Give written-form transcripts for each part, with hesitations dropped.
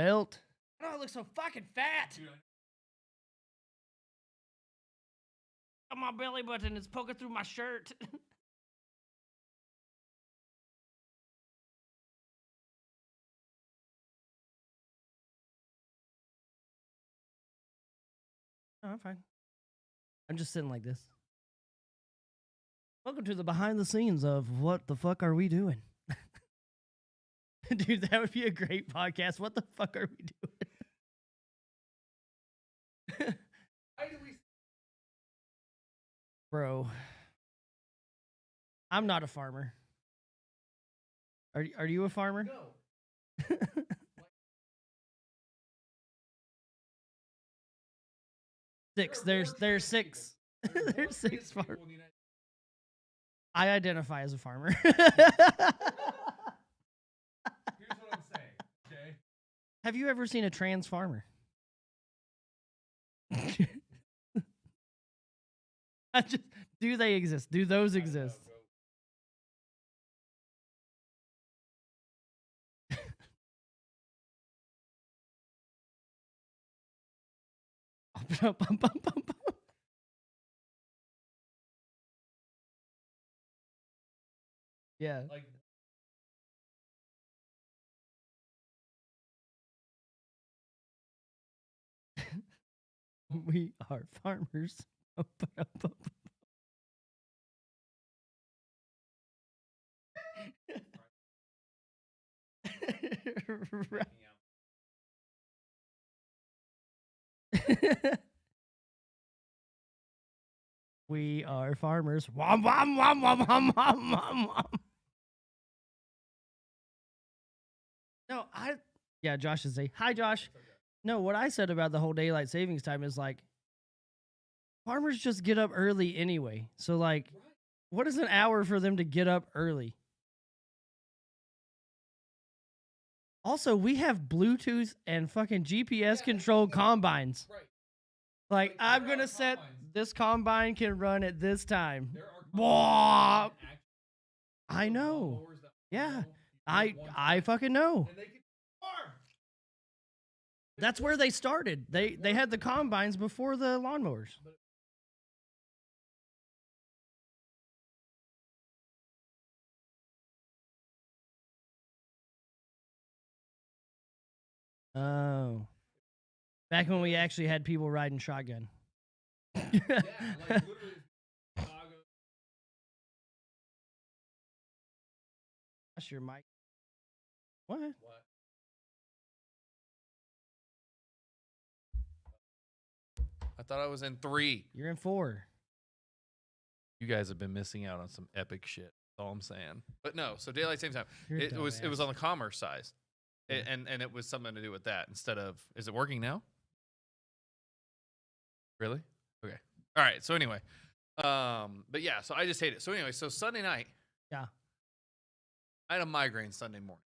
belt. Oh, I look so fucking fat. Dude, Got my belly button is poking through my shirt. Oh, I'm fine. I'm just sitting like this. Welcome to the behind the scenes of What the Fuck Are We Doing? Dude, that would be a great podcast. What the fuck are we doing? why do we? Bro, I'm not a farmer. Are you a farmer? No. Six. There are There's more trans six. people. There's more There's six trans people farmers. in the United- I identify as a farmer. Here's what I'm saying. Okay. Have you ever seen a trans farmer? Do they exist? Do those I don't know, exist? bro. Yeah. Like, We are farmers. Right. We are farmers. Wom, wom, wom, wom, wom, wom, wom, wom. No, yeah, Josh is hi, Josh. No, what I said about the whole daylight savings time is like, farmers just get up early anyway. So, like, what is an hour for them to get up early? Also, we have Bluetooth and fucking GPS controlled combines. right. Like, Like, I'm there gonna are set combines. this combine can run at this time. There are Wah! combines that can I actually know. lawnmowers that Yeah. mow, you I do it one I time, fucking know. and they can farm. That's where they started. They had the combines before the lawnmowers. Oh. Back when we actually had people riding shotgun. Yeah, like literally Chicago. That's your mic. What? What? I thought I was in 3. You're in 4. You guys have been missing out on some epic shit. That's all I'm saying. But no, so daylight savings time. You're a It was dumbass. on the commerce side, Yeah. and it was something to do with that instead of. Is it working now? Really? Okay. All right. So anyway, but yeah. So I just hate it. So anyway, so Sunday night. Yeah. I had a migraine Sunday morning.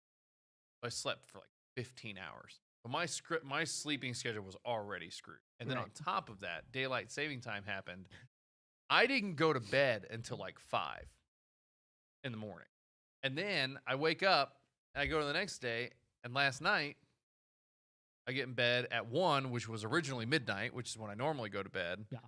I slept for like 15 hours. But my sleeping schedule was already screwed. And then on Right. top of that, daylight saving time happened. I didn't go to bed until like 5 in the morning. And then I wake up and I go to the next day. And last night, I get in bed at 1, which was originally midnight, which is when I normally go to bed. Yeah.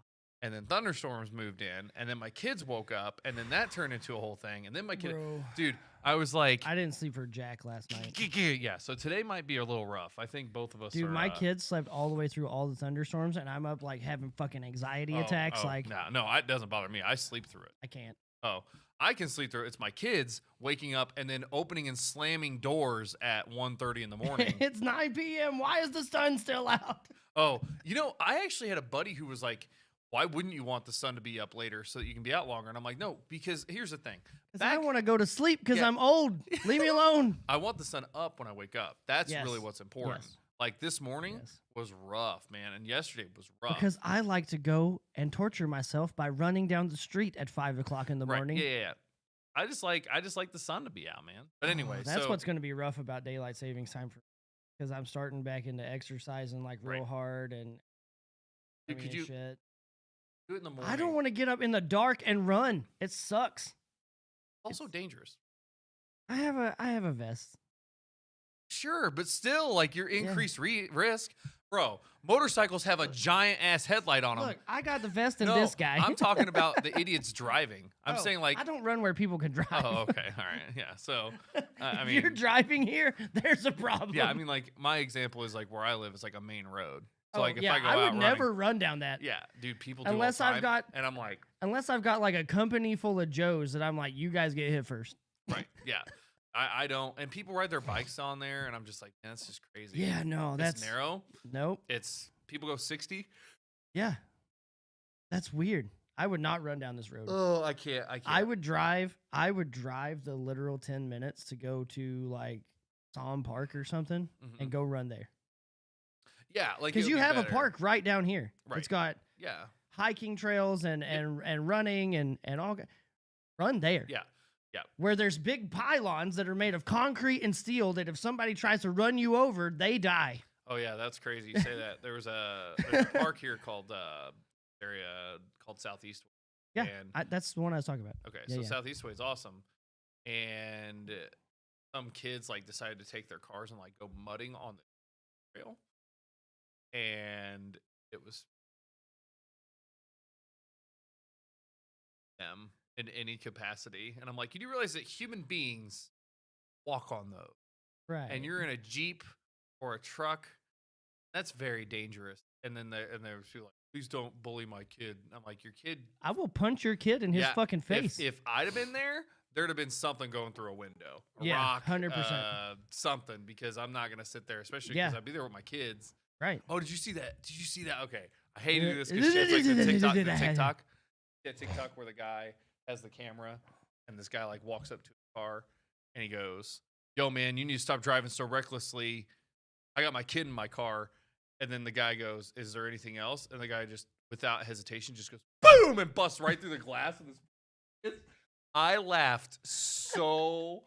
And then thunderstorms moved in. And then my kids woke up. And then that turned into a whole thing. And then my kid, Bro. dude, I was like, I didn't sleep for Jack last night. yeah. So today might be a little rough. I think both of us Dude, are. my kids slept all the way through all the thunderstorms, and I'm up like having fucking anxiety oh, attacks. oh, Like, no, it doesn't bother me. I sleep through it. I can't. Oh, I can sleep through it. It's my kids waking up and then opening and slamming doors at 1:30 in the morning. It's 9 p.m. Why is the sun still out? Oh, I actually had a buddy who was like, why wouldn't you want the sun to be up later so that you can be out longer? And I'm like, no, because here's the thing. Because I want to go to sleep because I'm old. Leave me alone. I want the sun up when I wake up. That's Yes. really what's important. Yes. Like this morning Yes. was rough, man. And yesterday was rough. Because I like to go and torture myself by running down the street at 5 o'clock in the Right. morning. Yeah. I just like the sun to be out, man. But anyway, That's so what's going to be rough about daylight savings time for because I'm starting back into exercising like real Right. hard and Dude, could you shit. do it in the morning? I don't want to get up in the dark and run. It sucks. Also dangerous. I have a vest. Sure, but still, like you're Yeah. increased risk, bro. Motorcycles have a giant ass headlight on them. Look, I got the vest in No, this guy. I'm talking about the idiots driving. I'm Oh, saying like, I don't run where people can drive. oh, okay, all right, yeah. So, I If mean, you're driving here, there's a problem. yeah, I mean, like my example is like where I live is like a main road. So Oh, like if yeah, I go I out would running, never run down that. yeah, dude, people do all Unless the I've time, got- and I'm like, Unless I've got like a company full of Joes that I'm like, you guys get hit first. right, yeah. I don't, and people ride their bikes on there, and I'm just like, man, that's just crazy. Yeah, no, that's It's narrow. Nope. It's people go 60. Yeah, that's weird. I would not run down this road. Oh, I can't. I would drive the literal 10 minutes to go to like Psalm Park or something Mhm. and go run there. Yeah, like Because it'll you be have a better. park right down here. Right. It's got Yeah, hiking trails and running and all. Run there. yeah. Where there's big pylons that are made of concrete and steel that if somebody tries to run you over, they die. Oh yeah, that's crazy. You say that. There's a park here called area called Southeast. Yeah, And that's the one I was talking about. okay, Yeah, so yeah. Southeast Way is awesome, and some kids like decided to take their cars and like go mudding on the trail, and it was them in any capacity. And I'm like, you do realize that human beings walk on those, Right. and you're in a Jeep or a truck. That's very dangerous. And then they're like, please don't bully my kid. And I'm like, your kid. I will punch your kid in his Yeah, fucking face. If I'd have been there, there'd have been something going through a window, a Yeah, rock, 100%. something, because I'm not gonna sit there, especially because Yeah. I'd be there with my kids. right. Oh, did you see that? Did you see that? Okay, I hate to do this because shit's like the TikTok. Yeah, TikTok where the guy has the camera and this guy like walks up to a car and he goes, "Yo, man, you need to stop driving so recklessly. I got my kid in my car." And then the guy goes, "Is there anything else?" And the guy just, without hesitation, just goes, boom, and busts right through the glass of this. I laughed so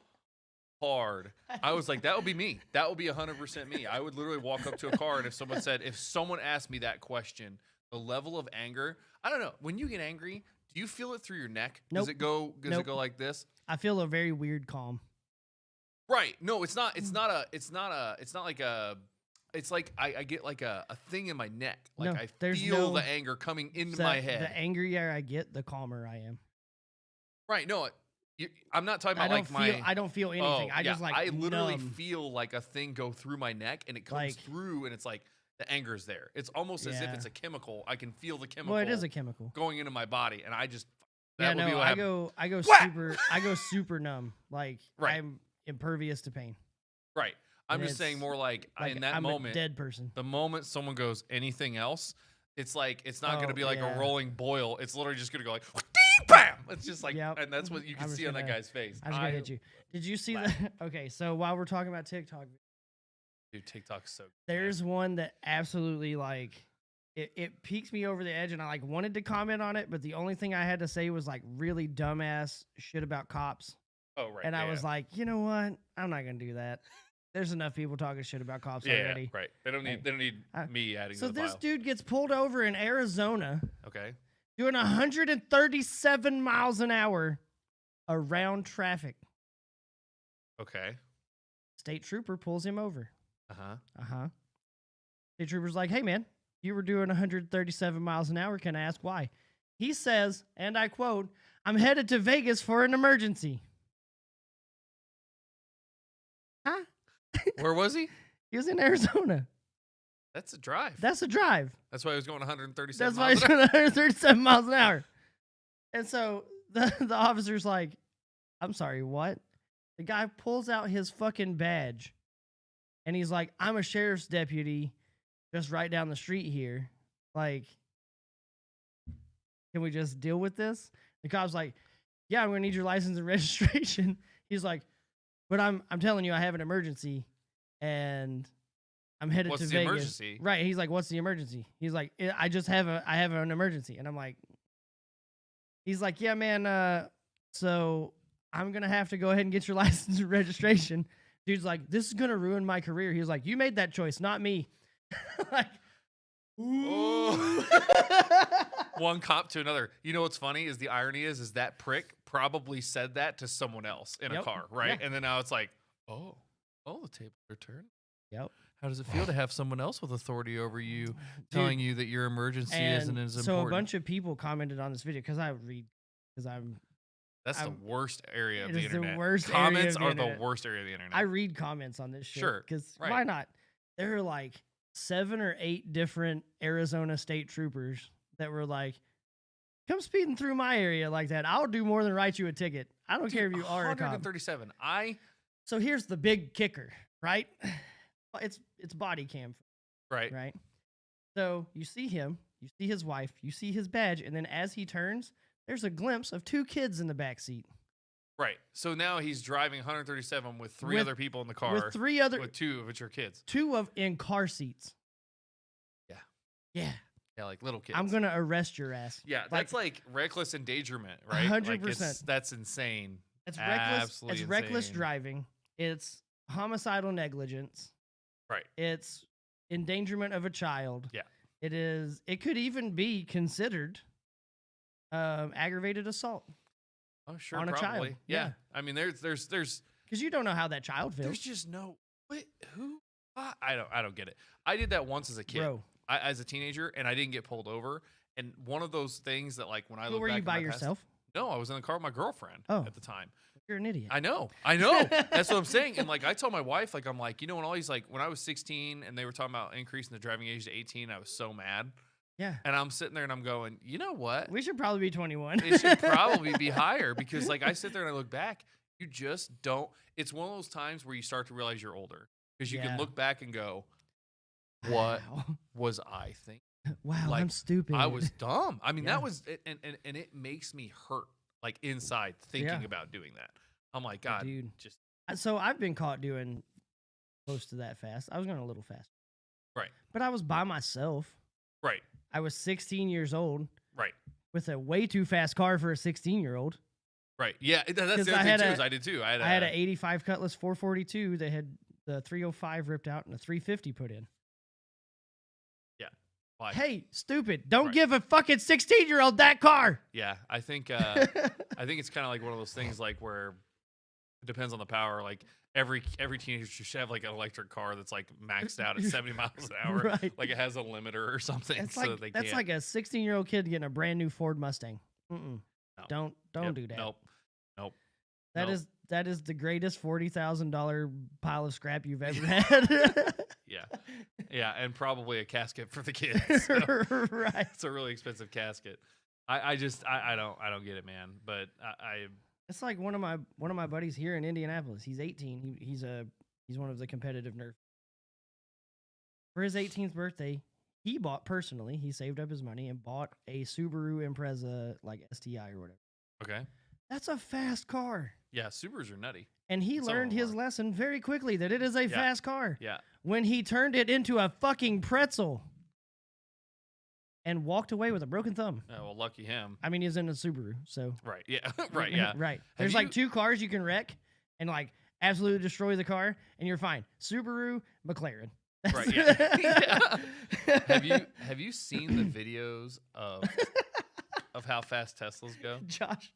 hard. I was like, that would be me. That would be 100% me. I would literally walk up to a car, and if someone asked me that question, the level of anger, I don't know. When you get angry, do you feel it through your neck? Nope. Does it go Nope. like this? I feel a very weird calm. Right. No, it's not like a, it's like I get like a thing in my neck. Like No, I there's feel no- the anger coming into So my head. The angrier I get, the calmer I am. Right. No, I'm not talking I about don't like feel. my. I don't feel anything. Oh, I yeah, just like. I literally numb. feel like a thing go through my neck, and it comes Like- through, and it's like the anger's there. It's almost as if Yeah. it's a chemical. I can feel the chemical. Well, it is a chemical. going into my body, and I just Yeah, that would be no, what I happened. go Whack! super. I go super numb. Like Right. I'm impervious to pain. Right. I'm and just saying it's more like Like in that I'm moment, a dead person. the moment someone goes anything else, it's like it's not going Oh, to be like yeah. a rolling boil. It's literally just going to go like ding, bam. It's just like, Yep. and that's what you I'm can just see on that gonna- guy's face. I'm just gonna hit you. Did you see that? Okay, so while we're talking about TikTok, Dude, TikTok's so. there's one that absolutely like it peaks me over the edge, and I like wanted to comment on it, but the only thing I had to say was like really dumbass shit about cops, Oh right. and I yeah, was like, you know what? I'm not gonna do that. There's enough people talking shit about cops yeah, already. right. They don't need. Hey, They don't need I- me adding So to the this file. dude gets pulled over in Arizona Okay. doing 137 miles an hour around traffic. Okay. State trooper pulls him over. Uh-huh. State trooper's like, hey, man, you were doing 137 miles an hour. Can I ask why? He says, and I quote, I'm headed to Vegas for an emergency. Huh? Where was he? He was in Arizona. That's a drive. That's a drive. That's why he was going 137 That's why miles he's an hour. doing 137 miles an hour. And so the officer's like, I'm sorry, what? The guy pulls out his fucking badge and he's like, I'm a sheriff's deputy just right down the street here. Like, can we just deal with this? The cop's like, yeah, I'm gonna need your license and registration. He's like, but I'm telling you, I have an emergency and I'm headed What's to the Vegas. emergency? Right. He's like, what's the emergency? He's like, I have an emergency. And I'm like, he's like, yeah, man. So I'm going to have to go ahead and get your license and registration. Dude's like, this is going to ruin my career. He was like, you made that choice, not me. Like, Oh. One cop to another. You know what's funny is the irony is that prick probably said that to someone else in a Yep. car, right? Yeah. And then now it's like, oh, Oh, the tables are turned. Yep. How does it feel to have someone else with authority over you telling you that your emergency isn't as so important? a bunch of people commented on this video because That's the worst area of the it is internet. the worst Comments area are of the the internet. worst area of the internet. I read comments on this shit. Sure, Because right. why not? There are like 7 or 8 different Arizona state troopers that were like, come speeding through my area like that. I'll do more than write you a ticket. I don't care if you are a cop. 137. So here's the big kicker, right? It's body cam, Right. right? So you see him, you see his wife, you see his badge, and then as he turns, there's a glimpse of 2 kids in the back seat. Right. So now he's driving 137 with 3 other people in the car. With 3 other, with 2 of which are kids. 2 in car seats. Yeah. Yeah. Yeah, like little kids. I'm gonna arrest your ass. Yeah, that's like reckless endangerment, right? 100%. That's insane. It's reckless. Absolutely It's reckless insane. driving. It's homicidal negligence. Right. It's endangerment of a child. Yeah. It is. It could even be considered aggravated assault. Oh, sure, on a probably. child. Yeah. Yeah. I mean, there's Because you don't know how that child feels. there's just no who I don't get it. I did that once as a kid, Bro. as a teenager, and I didn't get pulled over. And one of those things that, like, when I But look were back you in by my past- yourself? no, I was in the car with my girlfriend Oh. at the time. You're an idiot. I know. That's what I'm saying. And like, I told my wife, like, I'm like, when all these, like, when I was 16 and they were talking about increasing the driving age to 18, I was so mad. Yeah. And I'm sitting there and I'm going, you know what? We should probably be 21. It should probably be higher because, like, I sit there and I look back. You just don't. It's one of those times where you start to realize you're older because you Yeah. can look back and go, what Wow. was I thinking? Wow, Like, I'm stupid. I was dumb. I mean, Yeah. that was, and it makes me hurt, like, inside thinking Yeah. about doing that. I'm like, God, Dude. just So I've been caught doing close to that fast. I was going a little fast. right, But I was by myself. right, I was 16 years old right. with a way too fast car for a 16-year-old. Right. Yeah, that's 'Cause the I other had thing too. a- Is I did too. I I had an 85 Cutlass 442 that had the 305 ripped out and a 350 put in. like, Hey, stupid. Don't Right. give a fucking 16-year-old that car. yeah, I think it's kind of like one of those things, like, where it depends on the power. Like, every teenager should have, like, an electric car that's, like, maxed out at 70 miles an hour. Right. Like, it has a limiter or something. That's so like they that's can't. like a 16-year-old kid getting a brand new Ford Mustang. Mm-mm. No. Don't Yep, do that. Nope. That is the greatest $40,000 pile of scrap you've ever had. Yeah. Yeah, and probably a casket for the kids. So Right. it's a really expensive casket. I don't get it, man. But I It's like one of my buddies here in Indianapolis. He's 18. He's one of the competitive nerds. For his 18th birthday, he saved up his money and bought a Subaru Impreza, like STI or whatever. okay. That's a fast car. Yeah, Subarus are nutty. And he Some of learned them his are. lesson very quickly that it is a fast car. Yeah. When he turned it into a fucking pretzel and walked away with a broken thumb. Oh, well, lucky him. I mean, he's in a Subaru, so. Right. Yeah. Right. Yeah. Right. Have There's you- like 2 cars you can wreck and like absolutely destroy the car and you're fine. Subaru, McLaren. Right. Yeah. Yeah. Have you seen the videos of how fast Teslas go? Josh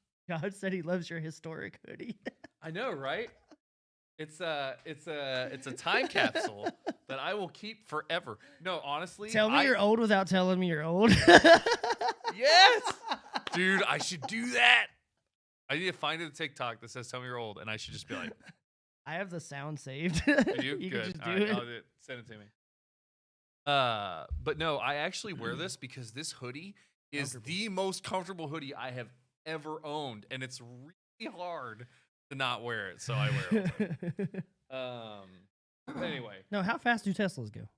said he loves your historic hoodie. I know, right? It's a time capsule that I will keep forever. No, honestly, Tell me you're old without telling me you're old. Yes, dude, I should do that. I need to find a TikTok that says "Tell me you're old," and I should just be like, I have the sound saved. "Are you You good? can just All do right, it. I'll do it. Send it to me." But no, I actually wear this because this hoodie is Comfortable. the most comfortable hoodie I have ever owned, and it's really hard to not wear it, so I wear it. But anyway, No, how fast do Teslas go?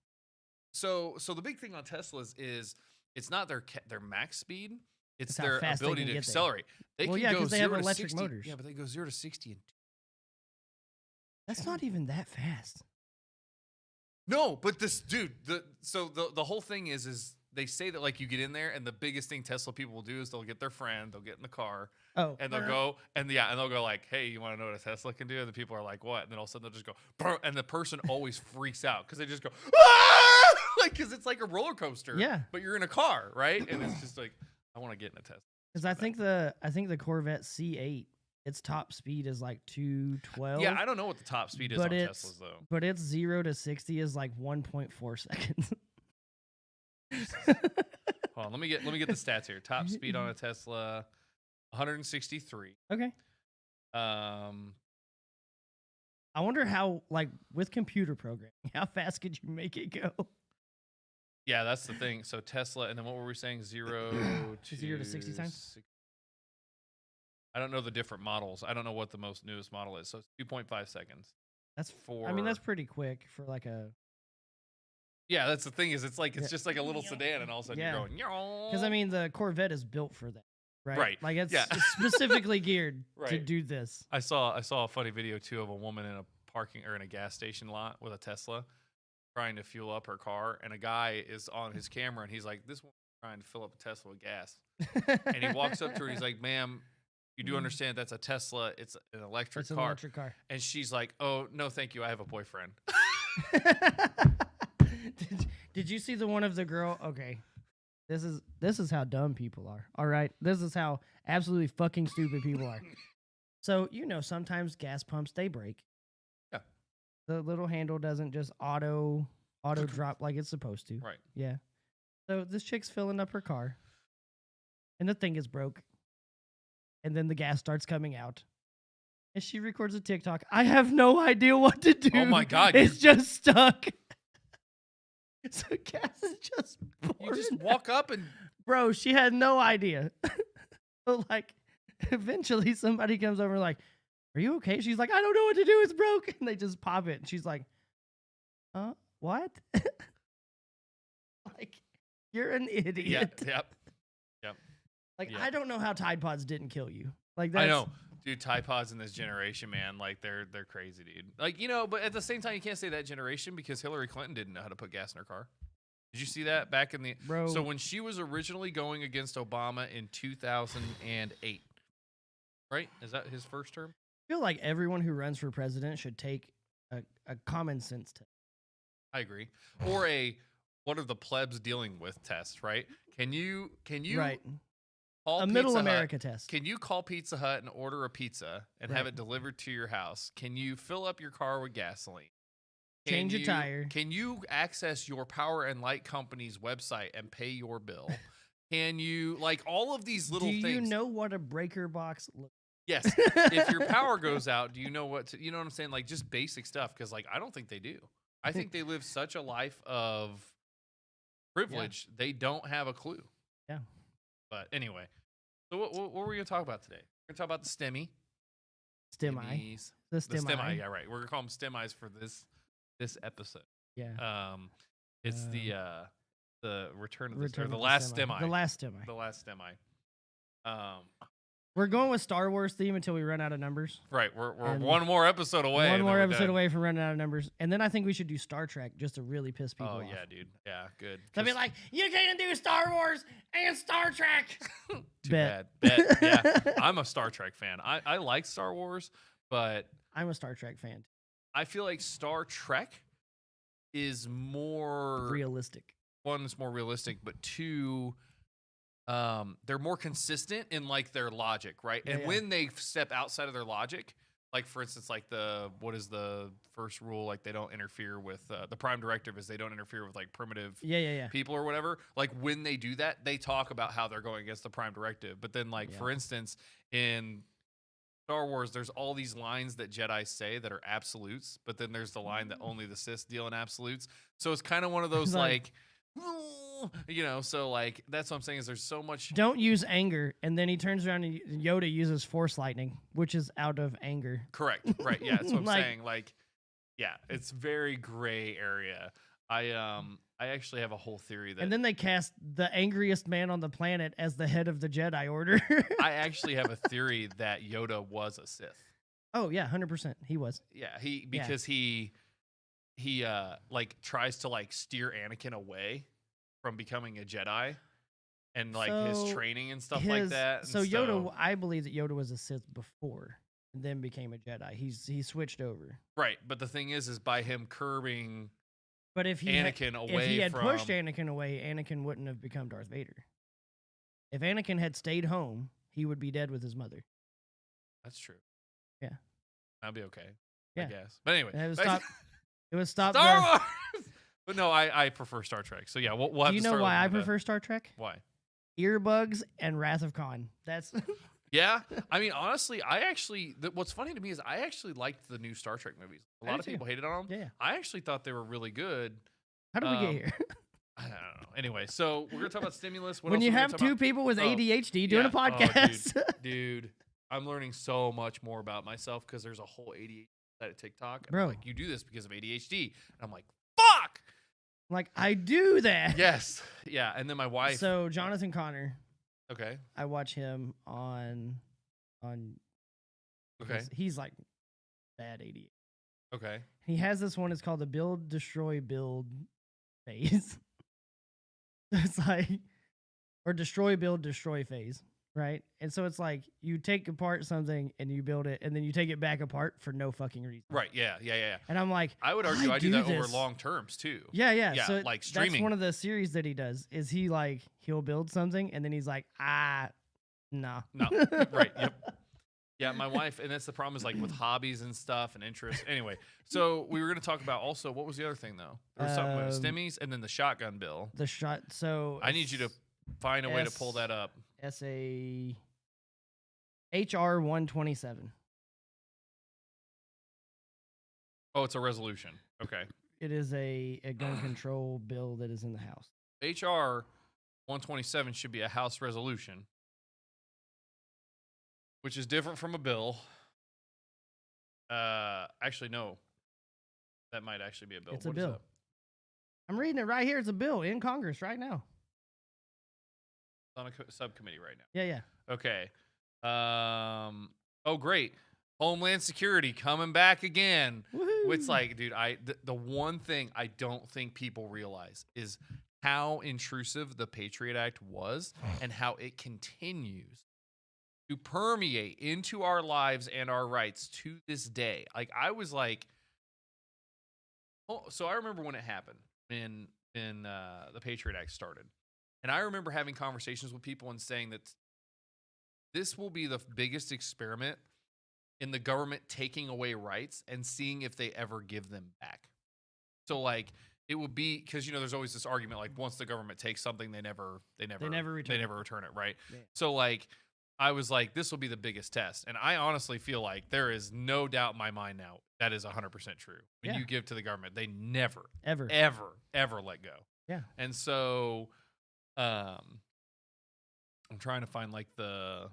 so the big thing on Teslas is it's not their max speed; it's It's how their fast they ability can to get there. accelerate. They Well, can yeah, go 'cause they have 0 to electric 60 motors. Yeah, but they go 0 to 60 in. That's not even that fast. No, but this dude, the whole thing is they say that, like, you get in there and the biggest thing Tesla people will do is they'll get their friend, they'll get in the car, Oh, and they'll go and they'll go like, "Hey, you want to know what a Tesla can do?" And the people are like, "What?" And then all of a sudden they'll just go, "Brr," and the person always freaks out because they just go, "Ah!" Like, because it's like a roller coaster. Yeah. But you're in a car, right? And it's just like, I want to get in a Tesla. because I think the Corvette C8 its top speed is like 212. Yeah, I don't know what the top speed is but on it's Teslas though. but its 0 to 60 is like 1.4 seconds. Hold on, let me get the stats here. Top speed on a Tesla, 163. Okay. Um, I wonder how, like, with computer programming, how fast could you make it go? yeah, that's the thing. So Tesla, and then what were we saying? 0 to 0 to 60 times? I don't know the different models. I don't know what the most newest model is. So it's 2.5 seconds. That's For I mean, that's pretty quick for like a. yeah, that's the thing is it's like it's Yeah. just like a little sedan, and all of a sudden Yeah. you're going. Because I mean, the Corvette is built for that, right? Right. Like it's, Yeah. it's specifically geared to Right. do this. I saw a funny video too of a woman in a parking or in a gas station lot with a Tesla trying to fuel up her car, and a guy is on his camera and he's like, "This woman's trying to fill up a Tesla with gas," and he walks up to her and he's like, "Ma'am, you do understand that's a Tesla? It's an electric It's an car." electric car. And she's like, "Oh no, thank you. I have a boyfriend." Did you see the one of the girl? Okay, this is how dumb people are. All right, this is how absolutely fucking stupid people are. So sometimes gas pumps they break. Yeah. The little handle doesn't just auto drop like it's supposed to. Right. Yeah. So this chick's filling up her car, and the thing is broke. And then the gas starts coming out. And she records a TikTok. I have no idea what to do. Oh my God, It's just stuck. So gas is just pouring You just out. walk up and Bro, she had no idea. So like eventually somebody comes over like, are you okay? She's like, I don't know what to do. It's broke. And they just pop it. And she's like, what? Like, you're an idiot. Yep. Like, Yeah. I don't know how Tide Pods didn't kill you. Like, that's, I know, dude. Tide Pods in this generation, man, like they're crazy, dude. Like but at the same time, you can't say that generation because Hillary Clinton didn't know how to put gas in her car. Did you see that back in the? Bro. So when she was originally going against Obama in 2008, right? Is that his first term? I feel like everyone who runs for president should take a common sense test. I agree. Or what are the plebs dealing with test, right? Can you Right. call A Pizza middle Hut? America test. Can you call Pizza Hut and order a pizza and have Right. it delivered to your house? Can you fill up your car with gasoline? Change a tire. Can you access your power and light company's website and pay your bill? Can you, like, all of these little Do things? you know what a breaker box looks Yes. If your power goes out, do you know what you know what I'm saying? Like, just basic stuff. Because, like, I don't think they do. I think they live such a life of privilege, they don't have a clue. Yeah. But anyway, so what were we going to talk about today? We're going to talk about the STEMI. STEMI. STEMIs. The The STEMI. STEMI, yeah, right. We're going to call them STEMIs for this episode. Yeah. It's the return of Return the of last STEMI. STEMI. The last STEMI. The last STEMI. We're going with Star Wars theme until we run out of numbers. Right. We're And one more episode away. One and then more we're episode done. away from running out of numbers. And then I think we should do Star Trek just to really piss people Oh off. yeah, dude. Yeah, good. They'll be 'Cause- like, you can't do Star Wars and Star Trek. Too Bet. bad. Yeah, I'm a Star Trek fan. I like Star Wars, but I'm a Star Trek fan. I feel like Star Trek is more Realistic. one, it's more realistic, but two, they're more consistent in like their logic, right? Yeah, And yeah. when they step outside of their logic, like for instance, like what is the first rule? Like they don't interfere with the prime directive is they don't interfere with like primitive Yeah. people or whatever. Like when they do that, they talk about how they're going against the prime directive. But then, like for Yeah. instance, in Star Wars, there's all these lines that Jedi say that are absolutes, but then there's the line that only the Sith deal in absolutes. So it's kind of one of those Like- so like that's what I'm saying is there's so much. Don't use anger. And then he turns around and Yoda uses Force Lightning, which is out of anger. Correct, right? Yeah, that's what I'm Like- saying. Like, yeah, it's very gray area. I actually have a whole theory that And then they cast the angriest man on the planet as the head of the Jedi Order. I actually have a theory that Yoda was a Sith. Oh, yeah, 100%. He was. Yeah, because he like tries to like steer Anakin away from becoming a Jedi and like his So training and stuff like that. And So Yoda, I believe that Yoda was a Sith before and then became a Jedi. He switched over. right, but the thing is by him curbing But if he Anakin away if he had from pushed Anakin away, Anakin wouldn't have become Darth Vader. If Anakin had stayed home, he would be dead with his mother. That's true. Yeah. I'll be okay. Yeah. I guess. But anyway, And it was back stop. to- It was stop. Star the- Wars. But no, I prefer Star Trek. So yeah, we'll have Do you to know start why I looking into prefer Star Trek? why. Earbugs and Wrath of Khan. That's Yeah, I mean, honestly, what's funny to me is I actually liked the new Star Trek movies. A I lot do of too. people hated on them. yeah. I actually thought they were really good. How did we get Um, here? I don't know. Anyway, so we're gonna talk about stimulus. What When else you are we have gonna talk two people with Oh, ADHD doing a yeah. Oh, podcast. dude, I'm learning so much more about myself because there's a whole ADHD side of TikTok. And Bro. they're like, you do this because of ADHD, and I'm like, fuck. Like I do that. Yes, yeah. And then my wife. So Jonathan Connor, Okay. I watch him on Okay. he's like bad ADHD. Okay. He has this one. It's called the build, destroy, build phase. It's like, or destroy, build, destroy phase, right? And so it's like you take apart something and you build it, and then you take it back apart for no fucking reason. Right. Yeah. Yeah. Yeah. And I'm like, I would argue I do that over this. long terms too. Yeah, yeah. Yeah, So like that's streaming. one of the series that he does. Is he like he'll build something and then he's like, no. No. Right. Yep. Yeah, my wife, and that's the problem is like with hobbies and stuff and interests. Anyway, so we were going to talk about also what was the other thing though? There was something with stimmies and then the shotgun bill. The shot. So I need you to find a way to pull that up. SA HR 127. Oh, it's a resolution. Okay. It is a gun control bill that is in the House. HR 127 should be a House resolution, which is different from a bill. Actually, no. That might actually be a bill. It's What a is bill. that? I'm reading it right here. It's a bill in Congress right now. It's on a subcommittee right now. Yeah, yeah. Okay. Oh, great. Homeland Security coming back again. Woohoo. It's like, dude, the one thing I don't think people realize is how intrusive the Patriot Act was and how it continues to permeate into our lives and our rights to this day. Like I was like, oh, so I remember when it happened, when the Patriot Act started, and I remember having conversations with people and saying that this will be the biggest experiment in the government taking away rights and seeing if they ever give them back. So like it would be because there's always this argument like once the government takes something they never return it, right? Yeah. So like I was like, this will be the biggest test. And I honestly feel like there is no doubt in my mind now that is 100% true. When Yeah. you give to the government, they never, Ever. ever let go. Yeah. And so I'm trying to find like the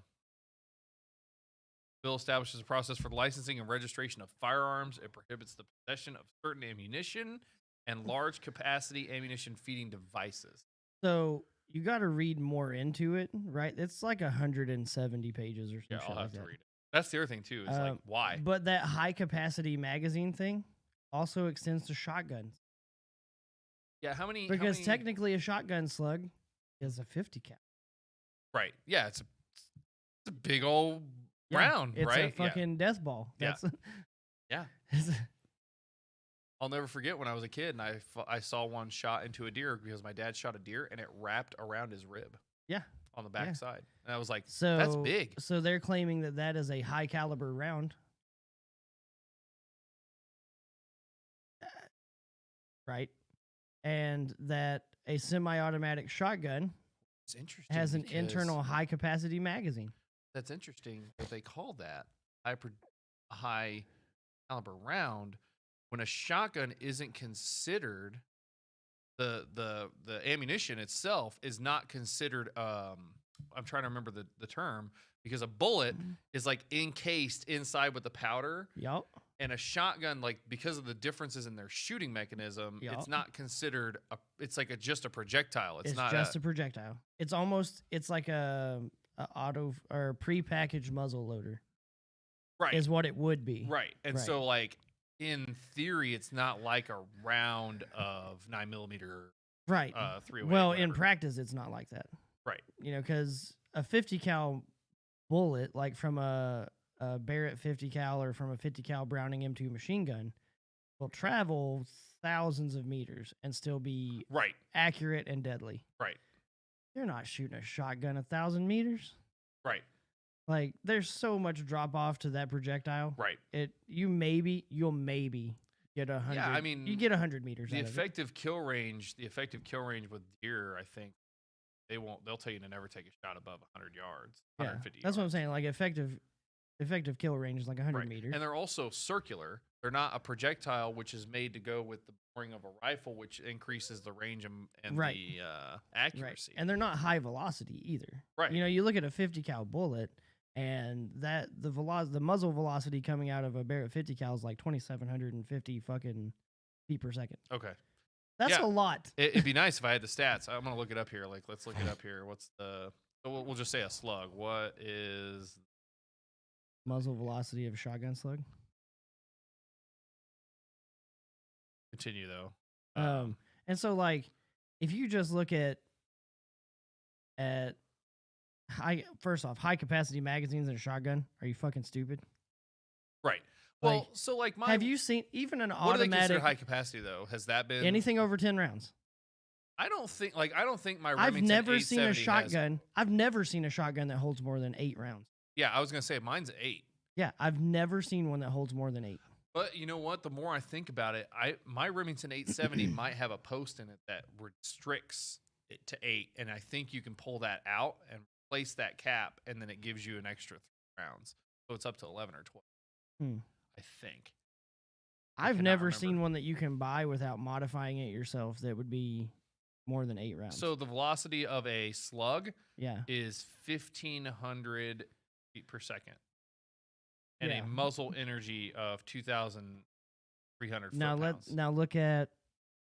bill establishes a process for the licensing and registration of firearms. It prohibits the possession of certain ammunition and large capacity ammunition feeding devices. So you got to read more into it, right? It's like 170 pages or Yeah, something I'll like have to that. read it. That's the other thing too. Is like why? But that high capacity magazine thing also extends to shotguns Yeah, how many? because technically a shotgun slug is a 50 cal. Right. Yeah, it's a big old Yeah, round, it's right? a fucking death ball. Yeah. That's Yeah. I'll never forget when I was a kid and I saw one shot into a deer because my dad shot a deer and it wrapped around his rib. Yeah. On the back side. And I was like, so that's big. So they're claiming that that is a high caliber round. Right. And that a semi-automatic shotgun It's interesting. has an because internal high capacity magazine. That's interesting that they call that a high caliber round when a shotgun isn't considered the ammunition itself is not considered I'm trying to remember the term because a bullet is like encased inside with the powder. Yup. And a shotgun, like because of the differences in their shooting mechanism, it's not considered it's like just a projectile. It's not just a projectile. It's like a auto or prepackaged muzzle loader. Right. Is what it would be. Right. And Right. so like in theory, it's not like a round of 9mm Right. 308. Well, in whatever. practice, it's not like that. Right. Because a 50 cal bullet, like from a Barrett 50 cal or from a 50 cal Browning M2 machine gun, will travel thousands of meters and still be Right. accurate and deadly. Right. You're not shooting a shotgun 1,000 meters. Right. Like, there's so much drop off to that projectile. Right. You'll maybe get 100. Yeah, I mean, you get 100 meters. The out of it. effective kill range with deer, I think they'll tell you to never take a shot above 100 yards, 150 That's what I'm yards. saying. Like effective kill range is like 100 Right. meters. And they're also circular. They're not a projectile, which is made to go with the boring of a rifle, which increases the range and Right. the accuracy. And they're not high velocity either. Right. You know, you look at a 50 cal bullet, and the muzzle velocity coming out of a Barrett 50 cal is like 2,750 fucking feet per second. Okay. That's a lot. It'd be nice if I had the stats. I'm gonna look it up here. Like, let's look it up here. What's the? We'll just say a slug. What is Muzzle velocity of a shotgun slug? Continue though. And so like, if you just look at high capacity magazines in a shotgun, are you fucking stupid? Right. Well, Like, so like have you seen even an what do they consider automatic high capacity though? Has that been anything over 10 rounds? I don't think my I've Remington never seen a 870 has- shotgun. I've never seen a shotgun that holds more than 8 rounds. Yeah, I was gonna say mine's 8. Yeah, I've never seen one that holds more than 8. But you know what? The more I think about it, my Remington 870 might have a post in it that restricts it to 8, and I think you can pull that out and replace that cap, and then it gives you an extra 3 rounds, so it's up to 11 or 12. I think. I've cannot never remember. seen one that you can buy without modifying it yourself that would be more than 8 rounds. So the velocity of a slug yeah, is 1,500 feet per second, and Yeah. a muzzle energy of 2,300 now foot-pounds. now look at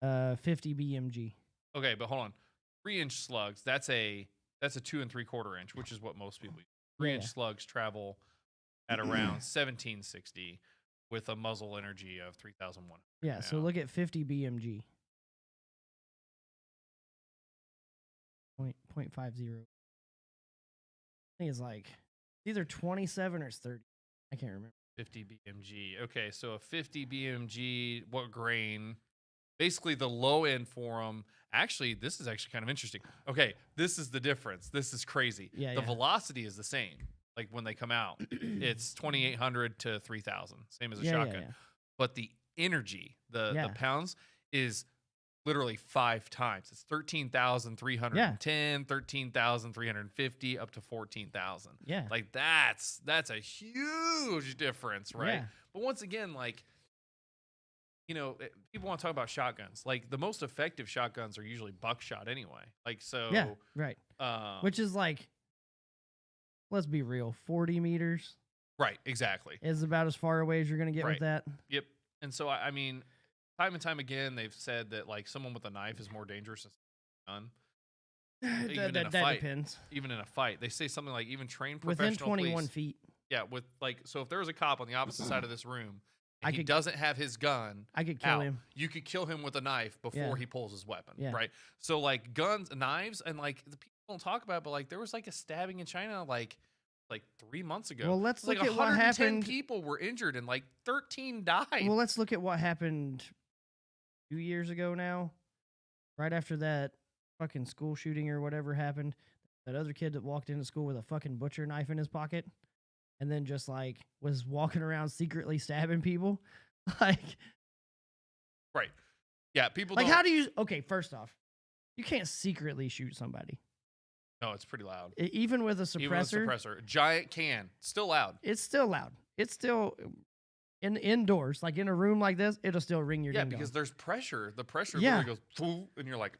50 BMG. Okay, but hold on. 3-inch slugs, that's a 2 3/4 inch, which is what most people use. 3-inch Yeah. slugs travel at around 1760 with a muzzle energy of 3,100. Yeah, so now. look at 50 BMG. 0.50. I think it's like either 27 or it's 30. I can't remember. 50 BMG. Okay, so a 50 BMG, what grain? Basically, the low end for them. Actually, this is actually kind of interesting. Okay, this is the difference. This is crazy. Yeah, the yeah. velocity is the same. Like when they come out, it's 2,800 to 3,000, same as a shotgun. But the energy, the pounds, is literally 5 times. It's 13,310, 13,350, up to 14,000. Yeah. Like that's a huge difference, right? Yeah. But once again, like, you know, people want to talk about shotguns. Like the most effective shotguns are usually buckshot anyway. Like so. Yeah. Right. Which is like, let's be real, 40 meters right, exactly. is about as far away as you're gonna get with that. Yep. And so I mean, time and time again, they've said that like someone with a knife is more dangerous than a gun. Even in a fight. Depends. Even in a fight, they say something like even trained Within professional 21 police, feet. Yeah, with like, so if there was a cop on the opposite side of this room and he could- doesn't have his gun, I could kill him. you could kill him with a knife before he pulls his weapon, Yeah. right? So like guns, knives, and like the people don't talk about it, but like there was like a stabbing in China like 3 months ago. Well, let's Like look at what 110 happened. people were injured and like 13 died. Well, let's look at what happened 2 years ago now. Right after that fucking school shooting or whatever happened, that other kid that walked into school with a fucking butcher knife in his pocket and then just like was walking around secretly stabbing people. Like, right. Yeah, people like don't. how do you, okay, first off, you can't secretly shoot somebody. No, it's pretty loud. Even with a suppressor. Even with a suppressor. Giant can. Still loud. It's still loud. It's still indoors, like in a room like this, it'll still ring your Yeah, ding because dong. there's pressure. The pressure Yeah. literally goes, "Poof," and you're like,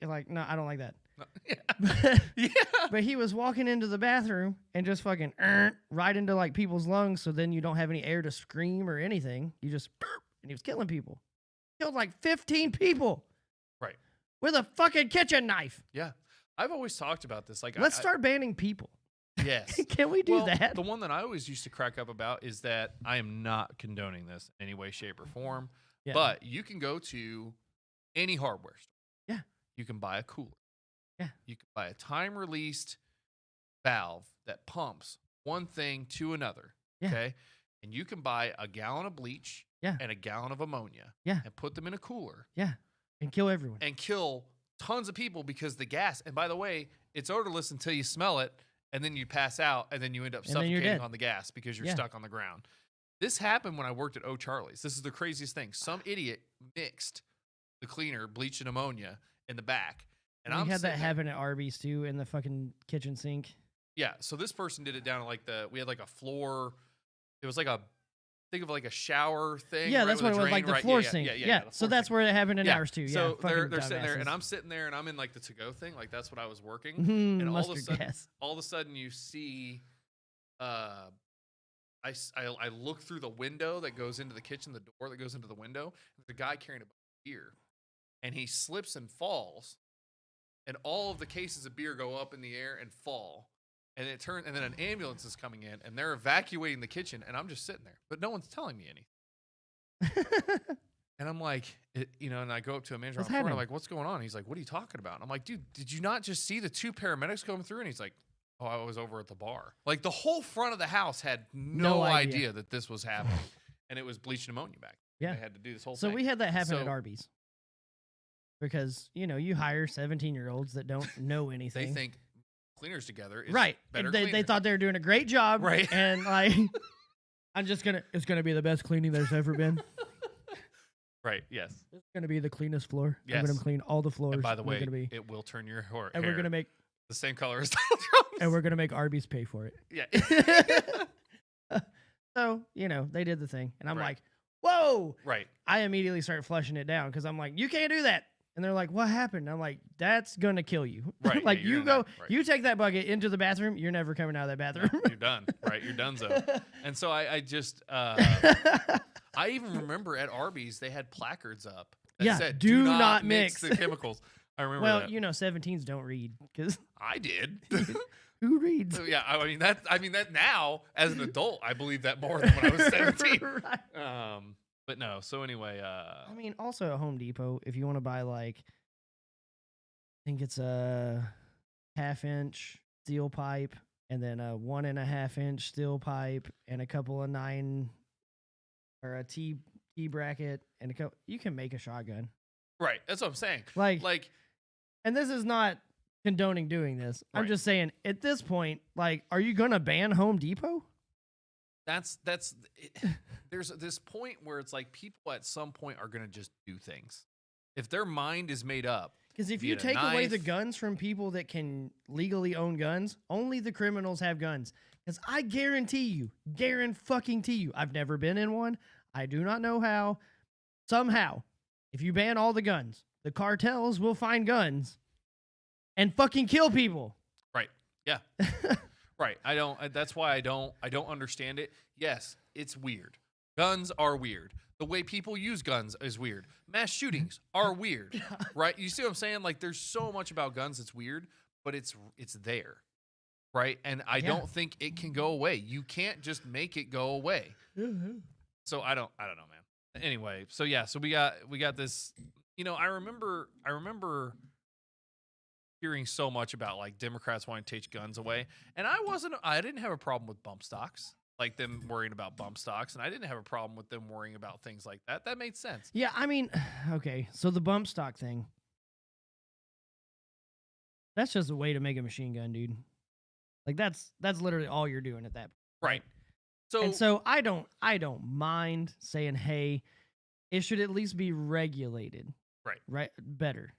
Like, no, I don't like that. no. Yeah. But, Yeah. but he was walking into the bathroom and just fucking right into like people's lungs, so then you don't have any air to scream or anything. You just and he was killing people. Killed like 15 people. Right. With a fucking kitchen knife. Yeah. I've always talked about this. Like, Let's start banning people. Yes. Can we do Well, that? The one that I always used to crack up about is that I am not condoning this in any way, shape, or form. Yeah. But you can go to any hardware store. Yeah. You can buy a cooler. Yeah. You can buy a time-released valve that pumps one thing to another. Yeah. Okay. And you can buy a gallon of bleach and a gallon of ammonia. Yeah. And put them in a cooler Yeah. And kill everyone. and kill tons of people because the gas, and by the way, it's odorless until you smell it. and then you pass out, and then you end up And then you're suffocating dead. on the gas because you're Yeah. stuck on the ground. This happened when I worked at O'Charlie's. This is the craziest thing. Some idiot mixed the cleaner, bleach, and ammonia in the back. And We I'm had that sitting there- happen at Arby's too in the fucking kitchen sink. Yeah, so this person did it down at like we had like a floor. It was like think of like a shower thing. Yeah, right, that's with what a it was, drain, like the right? floor Yeah, sink. the So floor that's sink. where it happened in Yeah, ours too. so yeah, they're sitting there, and dumbasses. I'm sitting there, and I'm in like the to-go thing, like that's what I was working. Mhm, And mustard gas. all of a sudden, you see, I look through the window that goes into the kitchen, the door that goes into the window. There's a guy carrying a beer, and he slips and falls, and all of the cases of beer go up in the air and fall. And and then an ambulance is coming in, and they're evacuating the kitchen, and I'm just sitting there, but no one's telling me anything. And I'm like, and I go up to a manager on What's the floor, and I'm happening? like, "What's going on?" He's like, "What are you talking about?" And I'm like, "Dude, did you not just see the 2 paramedics coming through?" And he's like, "Oh, I was over at the bar." Like the whole front of the house had no No idea. idea that this was happening, and it was bleach and ammonia back. Yeah. They had to do this whole So thing. we had that happen at So- Arby's because you hire 17-year-olds that don't know They anything. think cleaners together is Right. better. They cleaner. thought they were doing a great job. Right. And like, it's gonna be the best cleaning there's ever been. Right. Yes. It's gonna be the cleanest floor. I'm Yes. gonna clean all the floors. And by the We're way, gonna be, it will turn your hair. and we're gonna make the same color as Donald Trump's. and we're gonna make Arby's pay for it. Yeah. So they did the thing, and I'm Right. like, whoa! Right. I immediately start flushing it down because I'm like, you can't do that. And they're like, what happened? I'm like, that's gonna kill you. Right, Like yeah, you're you gonna go, die, right. you take that bucket into the bathroom. You're never coming out of that bathroom. You're done. Right. You're donezo. And so I just I even remember at Arby's they had placards up that Yeah, said do not not mix mix." the chemicals. I remember Well, that. 17s don't read because I did. who reads? So, yeah, I mean that now as an adult I believe that more than when I was 17. Right. But no. So anyway, I mean, also at Home Depot, if you want to buy like, I think it's a 1/2-inch steel pipe and then a 1.5-inch steel pipe and a couple of 9 or a T bracket and a couple, you can make a shotgun. right. That's what I'm saying. Like, and this is not condoning doing this. I'm Right. just saying at this point, like, are you gonna ban Home Depot? that's there's this point where it's like people at some point are gonna just do things if their mind is made up. Because if Be you it a take away the knife. guns from people that can legally own guns, only the criminals have guns. Because I guarantee you, I've never been in one. I do not know how. Somehow, if you ban all the guns, the cartels will find guns and fucking kill people. Right. Yeah. Right. That's why I don't understand it. Yes, it's weird. Guns are weird. The way people use guns is weird. Mass shootings are weird. Right? You see what I'm saying? Like there's so much about guns that's weird, but it's there. Right? And I Yeah. don't think it can go away. You can't just make it go away. So I don't know, man. Anyway, so yeah, so we got this, I remember hearing so much about like Democrats wanting to take guns away, and I didn't have a problem with bump stocks, like them worrying about bump stocks, and I didn't have a problem with them worrying about things like that. That made sense. Yeah, I mean, okay, so the bump stock thing, that's just a way to make a machine gun, dude. Like that's literally all you're doing at that point. Right. And so I don't mind saying, hey, it should at least be regulated. Right. Better.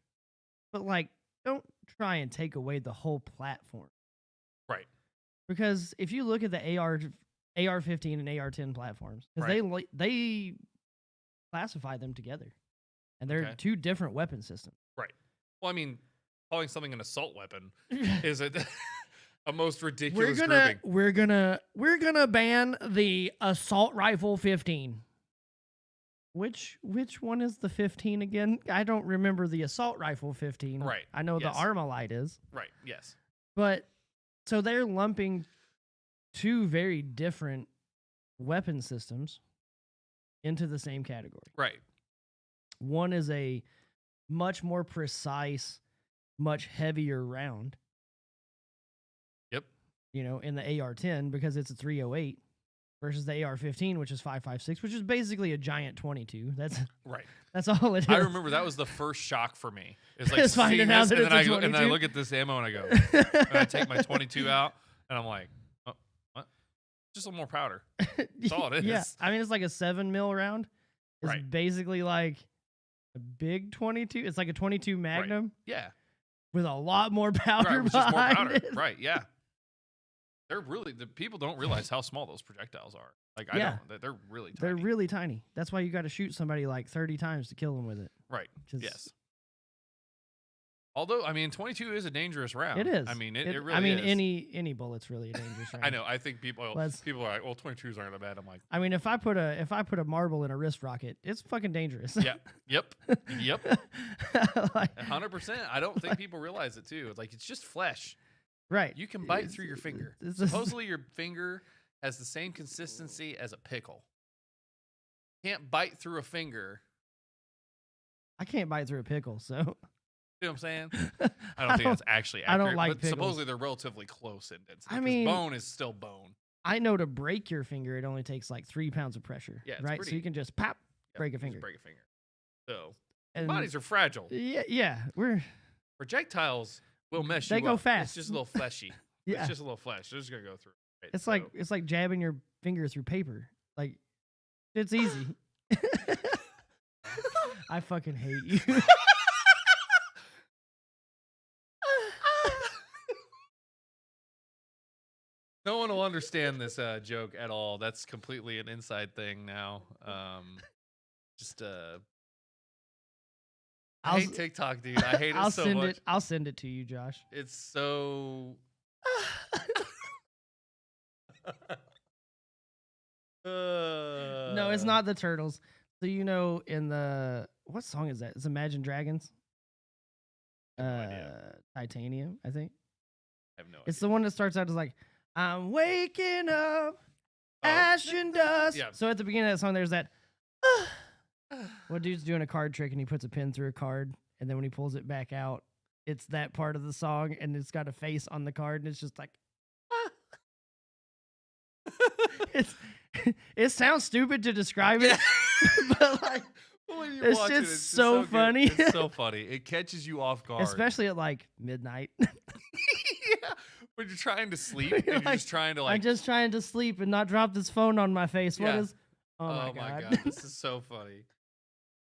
But like, don't try and take away the whole platform. Right. Because if you look at the AR-15 and AR-10 platforms, because they classify them together, and they're Okay. two different weapon systems. Right. Well, I mean, calling something an assault weapon is a most ridiculous grouping. We're gonna ban the assault rifle 15. Which one is the 15 again? I don't remember the assault rifle 15. Right. I know Yes. the Armalite is. Right. Yes. But so they're lumping two very different weapon systems into the same category. Right. One is a much more precise, much heavier round. Yep. In the AR-10 because it's a 308 versus the AR-15, which is 5.56, which is basically a giant 22. Right. That's all it is. I remember that was the first shock for me. It's like It's finding seeing out this, that and then it's a and then I 22. look at this ammo and I go, and I take my 22 out, And I'm like, oh, what? Just a little more powder. That's all it is. Yeah, I mean it's like a 7 mil round. It's Right. basically like a big 22. It's like a 22 Magnum Yeah. with a lot more powder Right. With just more behind powder. it. Right. Yeah. The people don't realize how small those projectiles are. Like, I Yeah. don't. They're really tiny. They're really tiny. That's why you got to shoot somebody like 30 times to kill them with it. Right. 'Cause Yes. Although, I mean, 22 is a dangerous round. It is. I mean, it really I mean, is. any bullet's really a dangerous round. I know. I think people are like, well, 22s aren't that bad. I'm like, I mean, if I put a marble in a wrist rocket, it's fucking dangerous. yeah, yep. Like, 100%. I don't think people realize it too. Like, it's just flesh. right. You can bite through your finger. It's just- Supposedly, your finger has the same consistency as a pickle. Can't bite through a finger. I can't bite through a pickle, so You know what I'm saying? I don't think that's actually accurate. I don't like but pickles. supposedly they're relatively close in density. I 'cause mean- bone is still bone. I know to break your finger, it only takes like 3 pounds of pressure. Yeah, it's right. So pretty- you can just pop, Yeah, break a you just finger. Break a finger. So And bodies are fragile. yeah, we're Projectiles will mess you They go up. fast. It's just a little fleshy. yeah. It's just a little flesh. They're just gonna go through. Right? It's So- like jabbing your finger through paper. Like it's easy. I fucking hate you. no one will understand this joke at all. That's completely an inside thing now. Just I I'll hate s- TikTok, dude. I hate it so much. I'll send it to you, Josh. It's so. No, it's not the turtles. So you know, in the what song is that? It's Imagine Dragons. I have no idea. Titanium, I think. I have no It's idea. the one that starts out as like, I'm waking up, Oh. ash and dust. Yeah. So at the beginning of that song, there's that. One dude's doing a card trick and he puts a pin through a card, and then when he pulls it back out, it's that part of the song, and it's got a face on the card, and it's just like. It's, it sounds stupid to describe it, but like, When you it's watch just it, it's so good. funny. It's so funny. It catches you off guard. especially at like midnight. yeah. When you're trying to sleep and you're Like, just trying to I'm like. just trying to sleep and not drop this phone on my face. What Yeah. is? Oh my god! This is so funny.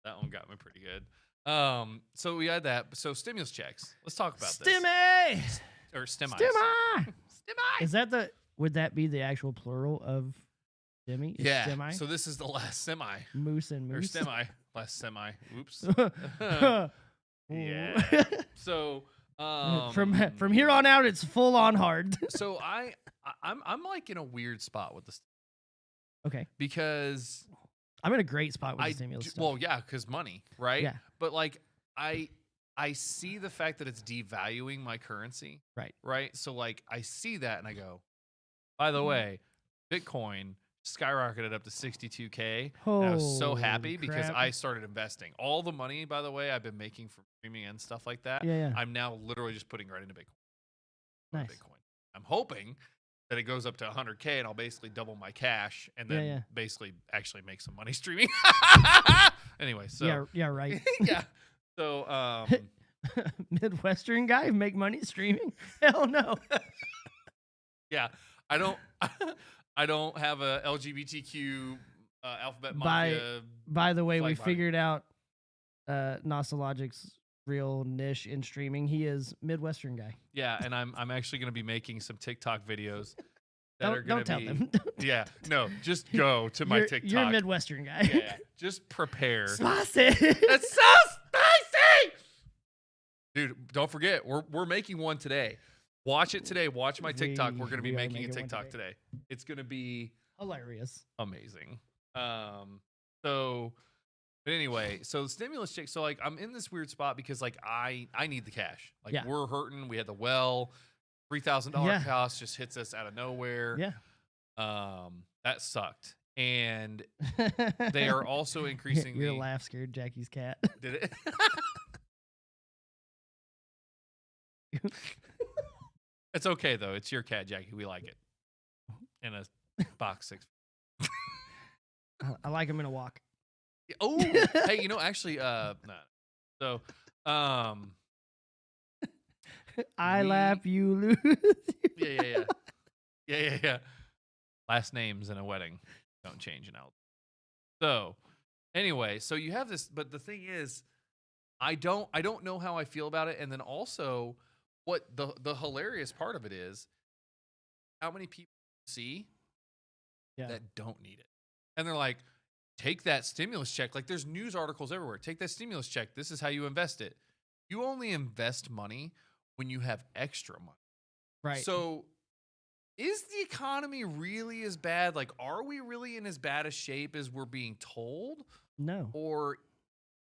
That one got me pretty good. So we had that. So stimulus checks. Let's talk about this. Stimmy! Or stimmi. Stimmi! Stimmi. Is that the? Would that be the actual plural of stimmy? Is Yeah. Stimmi? So this is the last semi. Moose and Or moose. semi. Last semi. Oops. Ooh. Yeah. So from here on out, it's full on hard. So I'm like in a weird spot with this Okay, because I'm in a great spot with I the stimulus stuff. well, yeah, because money, right? Yeah. But like I see the fact that it's devaluing my currency. Right. Right. So like I see that and I go, by the way, Bitcoin skyrocketed up to 62K. And I was so Holy happy because crap. I started investing. All the money, by the way, I've been making from streaming and stuff like that. Yeah. I'm now literally just putting right into Bitcoin. Nice. Bitcoin. I'm hoping that it goes up to 100K and I'll basically double my cash and then Yeah. basically actually make some money streaming. Anyway, so Yeah, right. yeah. So Midwestern guy make money streaming? Hell no. yeah, I don't have a LGBTQ alphabet By- mafia. By the way, we Flag body. figured out Nostalogic's real niche in streaming. He is Midwestern guy. Yeah, and I'm actually going to be making some TikTok videos that are Don't going to tell be them. Yeah, no, just go to my You're- TikTok. You're a Midwestern guy. Yeah, just prepare. Spicy. It's so spicy, dude. Don't forget, we're making one today. Watch it today. Watch my TikTok. We're going to be we are making a making one TikTok today. It's going to be Hilarious. amazing. But anyway, so stimulus check. So like, I'm in this weird spot because like I need the cash. Like Yeah. we're hurting. We had the well, $3,000 Yeah. cost just hits us out of nowhere. Yeah. That sucked. And they are also increasing Your the. laugh scared Jackie's cat. Did it? It's okay though. It's your cat, Jackie. We like it. In a box 6. I like him in a walk. Oh, hey, actually, no. So, I We- laugh, you lose. yeah. Yeah. Last names in a wedding don't change in Alabama. So anyway, so you have this, but the thing is, I don't know how I feel about it. And then also, what the hilarious part of it is, how many people see that don't need it, and they're like, take that stimulus check. Like, there's news articles everywhere. Take that stimulus check. This is how you invest it. You only invest money when you have extra money. Right. So, is the economy really as bad? Like, are we really in as bad a shape as we're being told? No. Or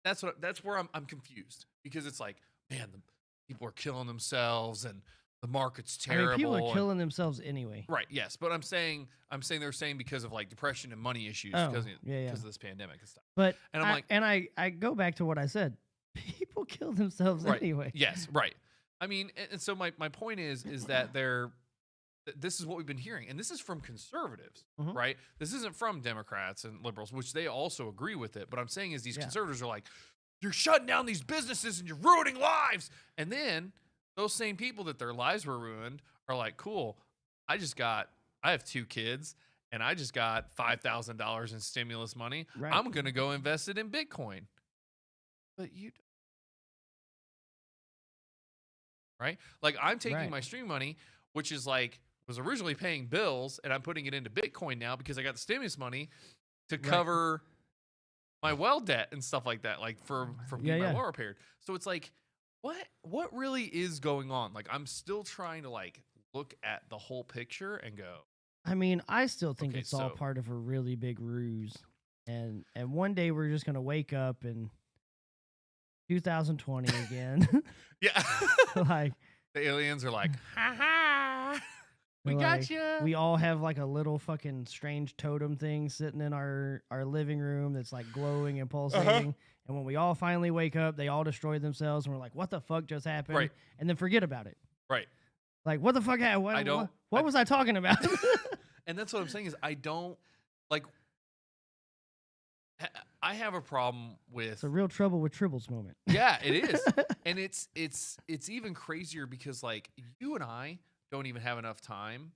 that's where I'm confused, because it's like, man, the people are killing themselves and the market's terrible. I mean, people are killing themselves anyway. Right. Yes, but I'm saying they're saying because of like depression and money issues because of this pandemic and stuff. But and I'm I go back to what I said. People kill themselves anyway. Yes. Right. I mean, and so my point is that this is what we've been hearing, and this is from conservatives, right? This isn't from Democrats and liberals, which they also agree with it. But I'm saying is these conservatives are like, you're shutting down these businesses and you're ruining lives, and then those same people that their lives were ruined are like, cool, I have 2 kids and I just got $5,000 in stimulus money. Right. I'm going to go invest it in Bitcoin. But right? Like, I'm taking my stream money, which is like, was originally paying bills, and I'm putting it into Bitcoin now because I got the stimulus money to cover my well debt and stuff like that, like from getting my well repaired. So it's like, what really is going on? Like, I'm still trying to like look at the whole picture and go. I mean, I still think it's all part of a really big ruse, and one day we're just gonna wake up in 2020 again. Yeah, like the aliens are like, ha ha, we got you. We all have like a little fucking strange totem thing sitting in our living room that's like glowing and pulsating. And when we all finally wake up, they all destroy themselves, and we're like, "What the fuck just happened?" Right. And then forget about it. Right. Like, what the fuck happened? What was I talking about? And that's what I'm saying is I don't like. I have a problem with. It's a real trouble with tribbles moment. Yeah, it is, and it's even crazier because like you and I don't even have enough time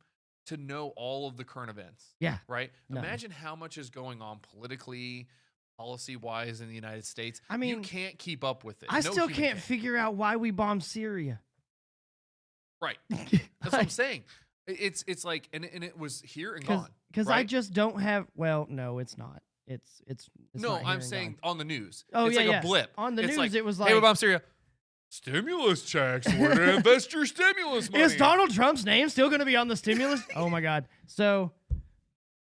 to know all of the current events. Yeah. Right. No. Imagine how much is going on politically, policy-wise in the United States. I mean, you can't keep up with it. I still can't figure out why we bombed Syria. Right. That's what I'm saying. It's like, and it was here and gone. Because I just don't have. Well, no, it's not. It's no. Not I'm saying on the news. Oh, it's like a blip on the news. Like, it was like, hey, we bombed Syria. Stimulus checks. Where to invest your stimulus money? Is Donald Trump's name still going to be on the stimulus? Oh my God! So,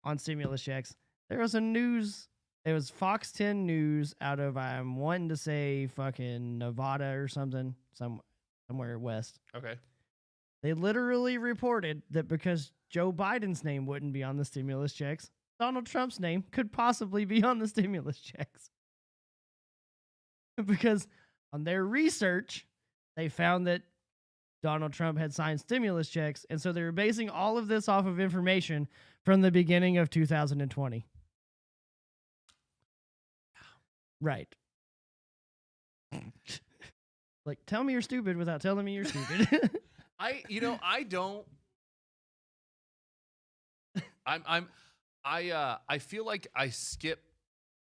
on stimulus checks, there was a news. It was Fox 10 News out of, I'm wanting to say fucking Nevada or something, somewhere west. Okay. They literally reported that because Joe Biden's name wouldn't be on the stimulus checks, Donald Trump's name could possibly be on the stimulus checks. Because on their research, they found that Donald Trump had signed stimulus checks, and so they were basing all of this off of information from the beginning of 2020. Right. Like, tell me you're stupid without telling me you're stupid. I feel like I skip.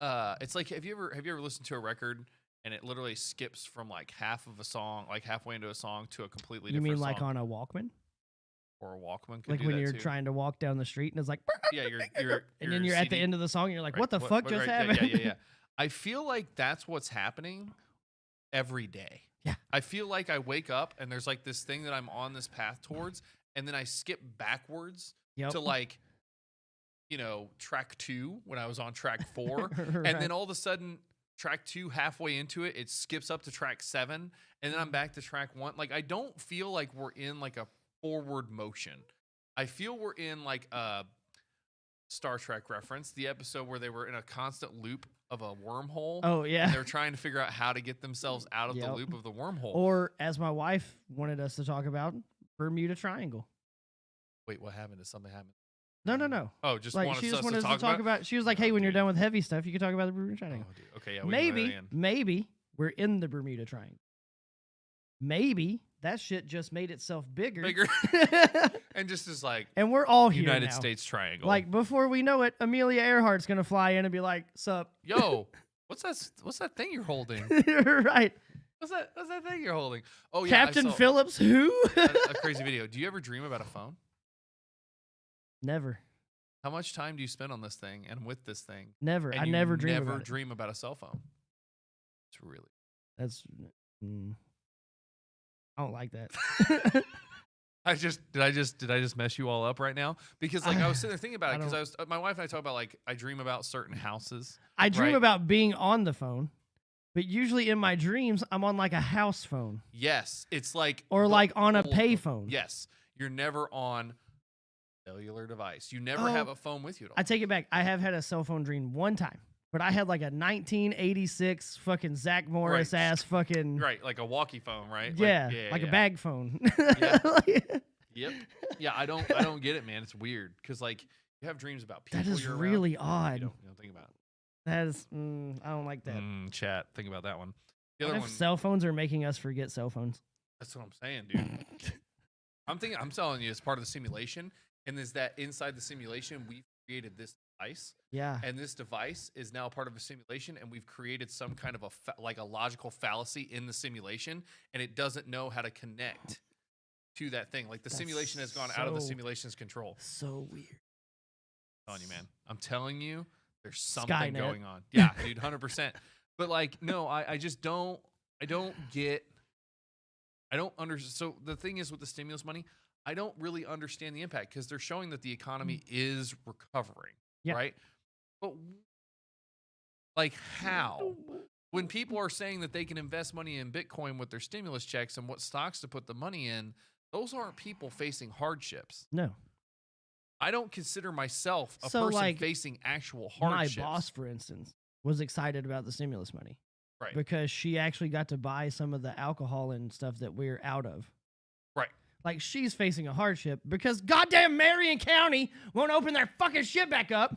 It's like, have you ever listened to a record and it literally skips from like half of a song, like halfway into a song, to a completely different song? You mean like on a Walkman? Or a Walkman? Like when you're trying to walk down the street and it's like, yeah, you're and then you're at the end of the song and you're like, what the fuck just happened? Yeah. I feel like that's what's happening every day. Yeah. I feel like I wake up and there's like this thing that I'm on this path towards, and then I skip backwards to like, track 2 when I was on track 4. Right. And then all of a sudden, track 2, halfway into it, it skips up to track 7, and then I'm back to track 1. Like, I don't feel like we're in like a forward motion. I feel we're in like a Star Trek reference, the episode where they were in a constant loop of a wormhole. Oh, yeah. And they were trying to figure out how to get themselves out of the loop of the wormhole. Or, as my wife wanted us to talk about, Bermuda Triangle. Wait, what happened? Did something happen? No. Oh, just like, wanted she just us wanted to us to talk about. She was like, "Hey, when you're done with heavy stuff, you can talk about the Bermuda Triangle." Oh, dude. Okay, yeah. Maybe we're in the Bermuda Triangle. Maybe that shit just made itself bigger. Bigger. And just is like And we're all here United now. States triangle. Like before we know it, Amelia Earhart's gonna fly in and be like, "Sup, yo, what's that thing you're holding? right? What's that thing you're holding? Oh yeah, Captain I saw Phillips, who? a crazy video. Do you ever dream about a phone? Never, How much time do you spend on this thing and with this thing? never. And I you never dream never about it. dream about a cell phone. It's really That's. I don't like that. did I just mess you all up right now? Because like I was sitting there thinking about it because don't- I was my wife and I talk about like I dream about certain houses. I dream Right. about being on the phone, but usually in my dreams, I'm on like a house phone Yes, it's like or the like on a old pay phone. phone. Yes, you're never on cellular device. You never have a phone with you at all. I take it back. I have had a cell phone dream one time, but I had like a 1986 fucking Zach Morris ass fucking Right, like a walkie phone, right? yeah, Like, a bag phone. Yeah. Like, Yep. Yeah, I don't get it, man. It's weird because like you have dreams about people. that is you're around. really You odd. don't think about it. That is, I don't like that. Chat. Think about that one. The What other if one. cell phones are making us forget cell phones? That's what I'm saying, dude. I'm telling you, it's part of the simulation, and is that inside the simulation we've created this device, Yeah. and this device is now part of a simulation, and we've created some kind of like a logical fallacy in the simulation, and it doesn't know how to connect to that thing. Like the That's simulation has gone out of the so- simulation's control. So weird. I'm telling you, man. I'm telling you, there's something Skynet. going on. Yeah, dude, 100%. But like, no, I just don't. I don't understand. So the thing is with the stimulus money, I don't really understand the impact because they're showing that the economy is recovering, Yeah. right? But like how? When people are saying that they can invest money in Bitcoin with their stimulus checks and what stocks to put the money in, those aren't people facing hardships. No. I don't consider myself a So, person like, facing actual My hardships. boss, for instance, was excited about the stimulus money. Right. Because she actually got to buy some of the alcohol and stuff that we're out of. Right. Like she's facing a hardship because goddamn Marion County won't open their fucking shit back up.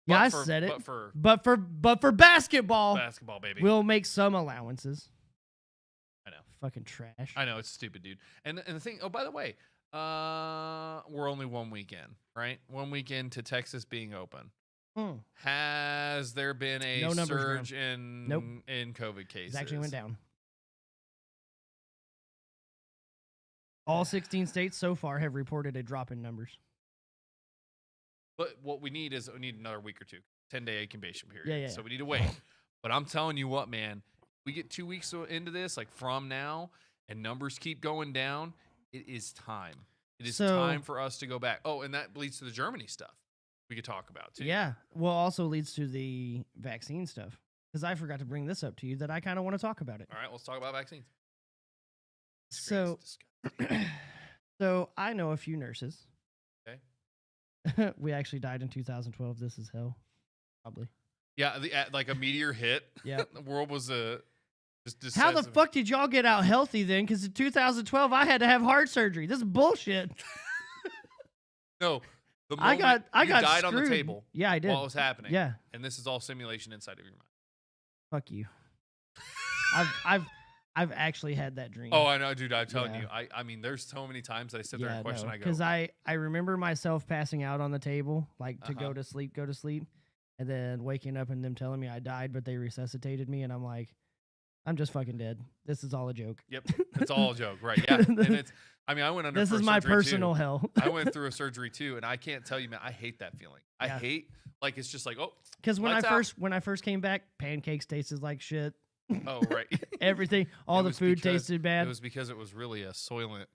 Yeah, I said it. But for But for basketball, basketball, baby. we'll make some allowances. I know. Fucking trash. I know, it's stupid, dude. And the thing, oh, by the way, we're only 1 weekend, right? 1 weekend to Texas being open. Has there been a No numbers, surge in Nope. in COVID cases? It actually went down. All 16 states so far have reported a drop in numbers. But what we need is another week or two, 10-day incubation period. Yeah. So we need to wait. But I'm telling you what, man, we get 2 weeks into this, like from now, and numbers keep going down. It is time. It is time for us to go back. Oh, and that leads to the Germany stuff we could talk about too. Yeah. Well, also leads to the vaccine stuff. Because I forgot to bring this up to you that I kind of want to talk about it. All right, let's talk about vaccines. So, so I know a few nurses. Okay. We actually died in 2012. This is hell. Probably. Yeah, like a meteor hit. Yeah. The world was just How the fuck did y'all get out healthy then? Because in 2012, I had to have heart surgery. This is bullshit. No. The I got you died on the screwed. table. Yeah, I did. While it was happening. Yeah. And this is all simulation inside of your mind. Fuck you. I've actually had that dream. Oh, I know, dude. I'm telling Yeah. you. I mean, there's so many times that I sit there and question. I go, because I remember myself passing out on the table, like to go to sleep, and then waking up and them telling me I died, but they resuscitated me, and I'm like, I'm just fucking dead. This is all a joke. Yep, it's all a joke, right? Yeah, and it's. I mean, I went under. This is my personal hell. I went through a surgery too, and I can't tell you, man. I hate that feeling. I hate like it's just like because when lights I first came back, pancakes tasted like shit. Oh right. Everything, all It the was food because- tasted bad. It was because it was really a soylent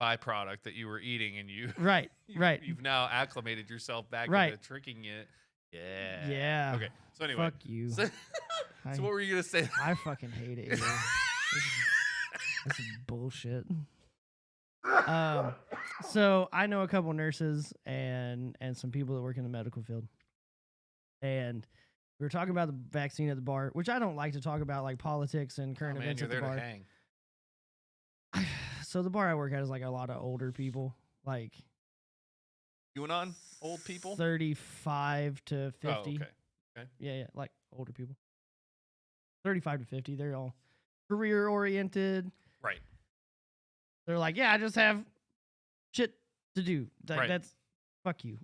byproduct that you were eating, and you Right, right. You've now acclimated yourself back Right. into drinking it. Yeah. Yeah. Okay. So anyway. Fuck you. So, so what were you gonna say? I fucking hate it. Here. This is bullshit. So I know a couple nurses and some people that work in the medical field, and we were talking about the vaccine at the bar, which I don't like to talk about, like politics and current Man, events you're at the there bar. to hang. So the bar I work at is like a lot of older people, like QAnon old people. 35 to 50. Oh, okay. Yeah, like older people. 35 to 50. They're all career oriented. Right. They're like, yeah, I just have shit to do. Right. That's fuck you.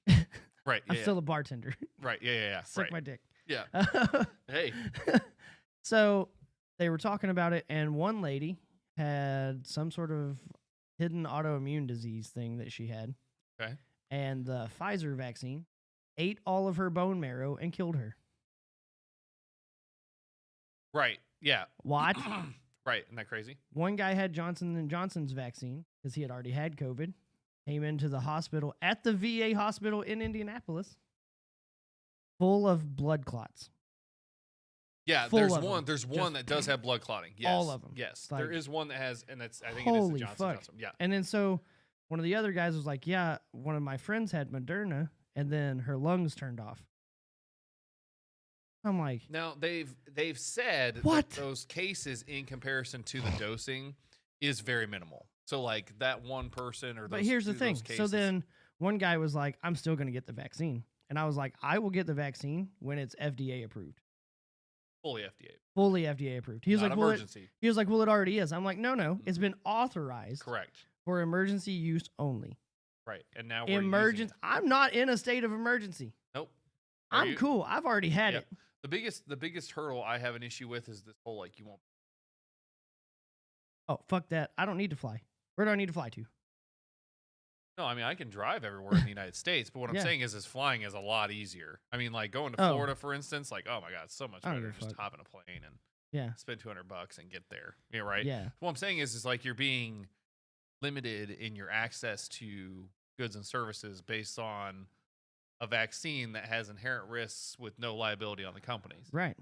Right. I'm Yeah. still a bartender. Right. Yeah. Suck Right. my dick. Yeah. Hey. So they were talking about it, and one lady had some sort of hidden autoimmune disease thing that she had. Okay. And the Pfizer vaccine ate all of her bone marrow and killed her. Right. Yeah. What? Right. Isn't that crazy? One guy had Johnson & Johnson's vaccine because he had already had COVID. Came into the hospital at the VA hospital in Indianapolis full of blood clots. Yeah, Full there's of one. them. There's one that does have blood clotting. Yes. All of them. Yes. Like, there is one that has, and that's, I think it is the holy Johnson fuck. Johnson. Yeah. And then so one of the other guys was like, yeah, one of my friends had Moderna and then her lungs turned off. I'm like, Now they've said what? that those cases in comparison to the dosing is very minimal. So like that one person or those, but here's the thing. those cases, So then one guy was like, I'm still going to get the vaccine. And I was like, I will get the vaccine when it's FDA approved. fully FDA. Fully FDA approved. He was Not like, well, emergency. he was like, well, it already is. I'm like, no, it's been authorized Correct. for emergency use only. Right. And now we're Emergency. I'm not in a state of emergency. Nope. Are I'm you? cool. I've already had Yep. it. The biggest hurdle I have an issue with is this whole like you won't. Oh, fuck that. I don't need to fly. Where do I need to fly to? No, I mean I can drive everywhere in the United States, but what I'm Yeah. saying is flying is a lot easier. I mean, like going to Oh. Florida, for instance, like oh my god, it's so much I don't better give to a just fuck. hop in a plane and Yeah. spend $200 and get there. Yeah, right. Yeah. What I'm saying is like you're being limited in your access to goods and services based on a vaccine that has inherent risks with no liability on the companies. Right.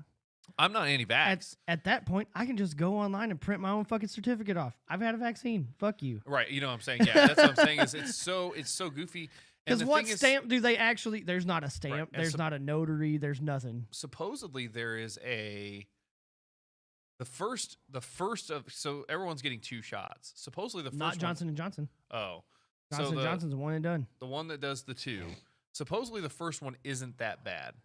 I'm not anti-vax. At that point, I can just go online and print my own fucking certificate off. I've had a vaccine. Fuck you. Right. You know what I'm saying? Yeah, that's what I'm saying is it's so goofy. And Because the what thing is, stamp do they actually? There's not a stamp. and There's not a notary. There's nothing. supposedly there is the first of so everyone's getting 2 shots. Supposedly the first Not one, Johnson & Johnson. Oh. Johnson so & Johnson's one and done. the one that does the 2. Supposedly the first one isn't that bad.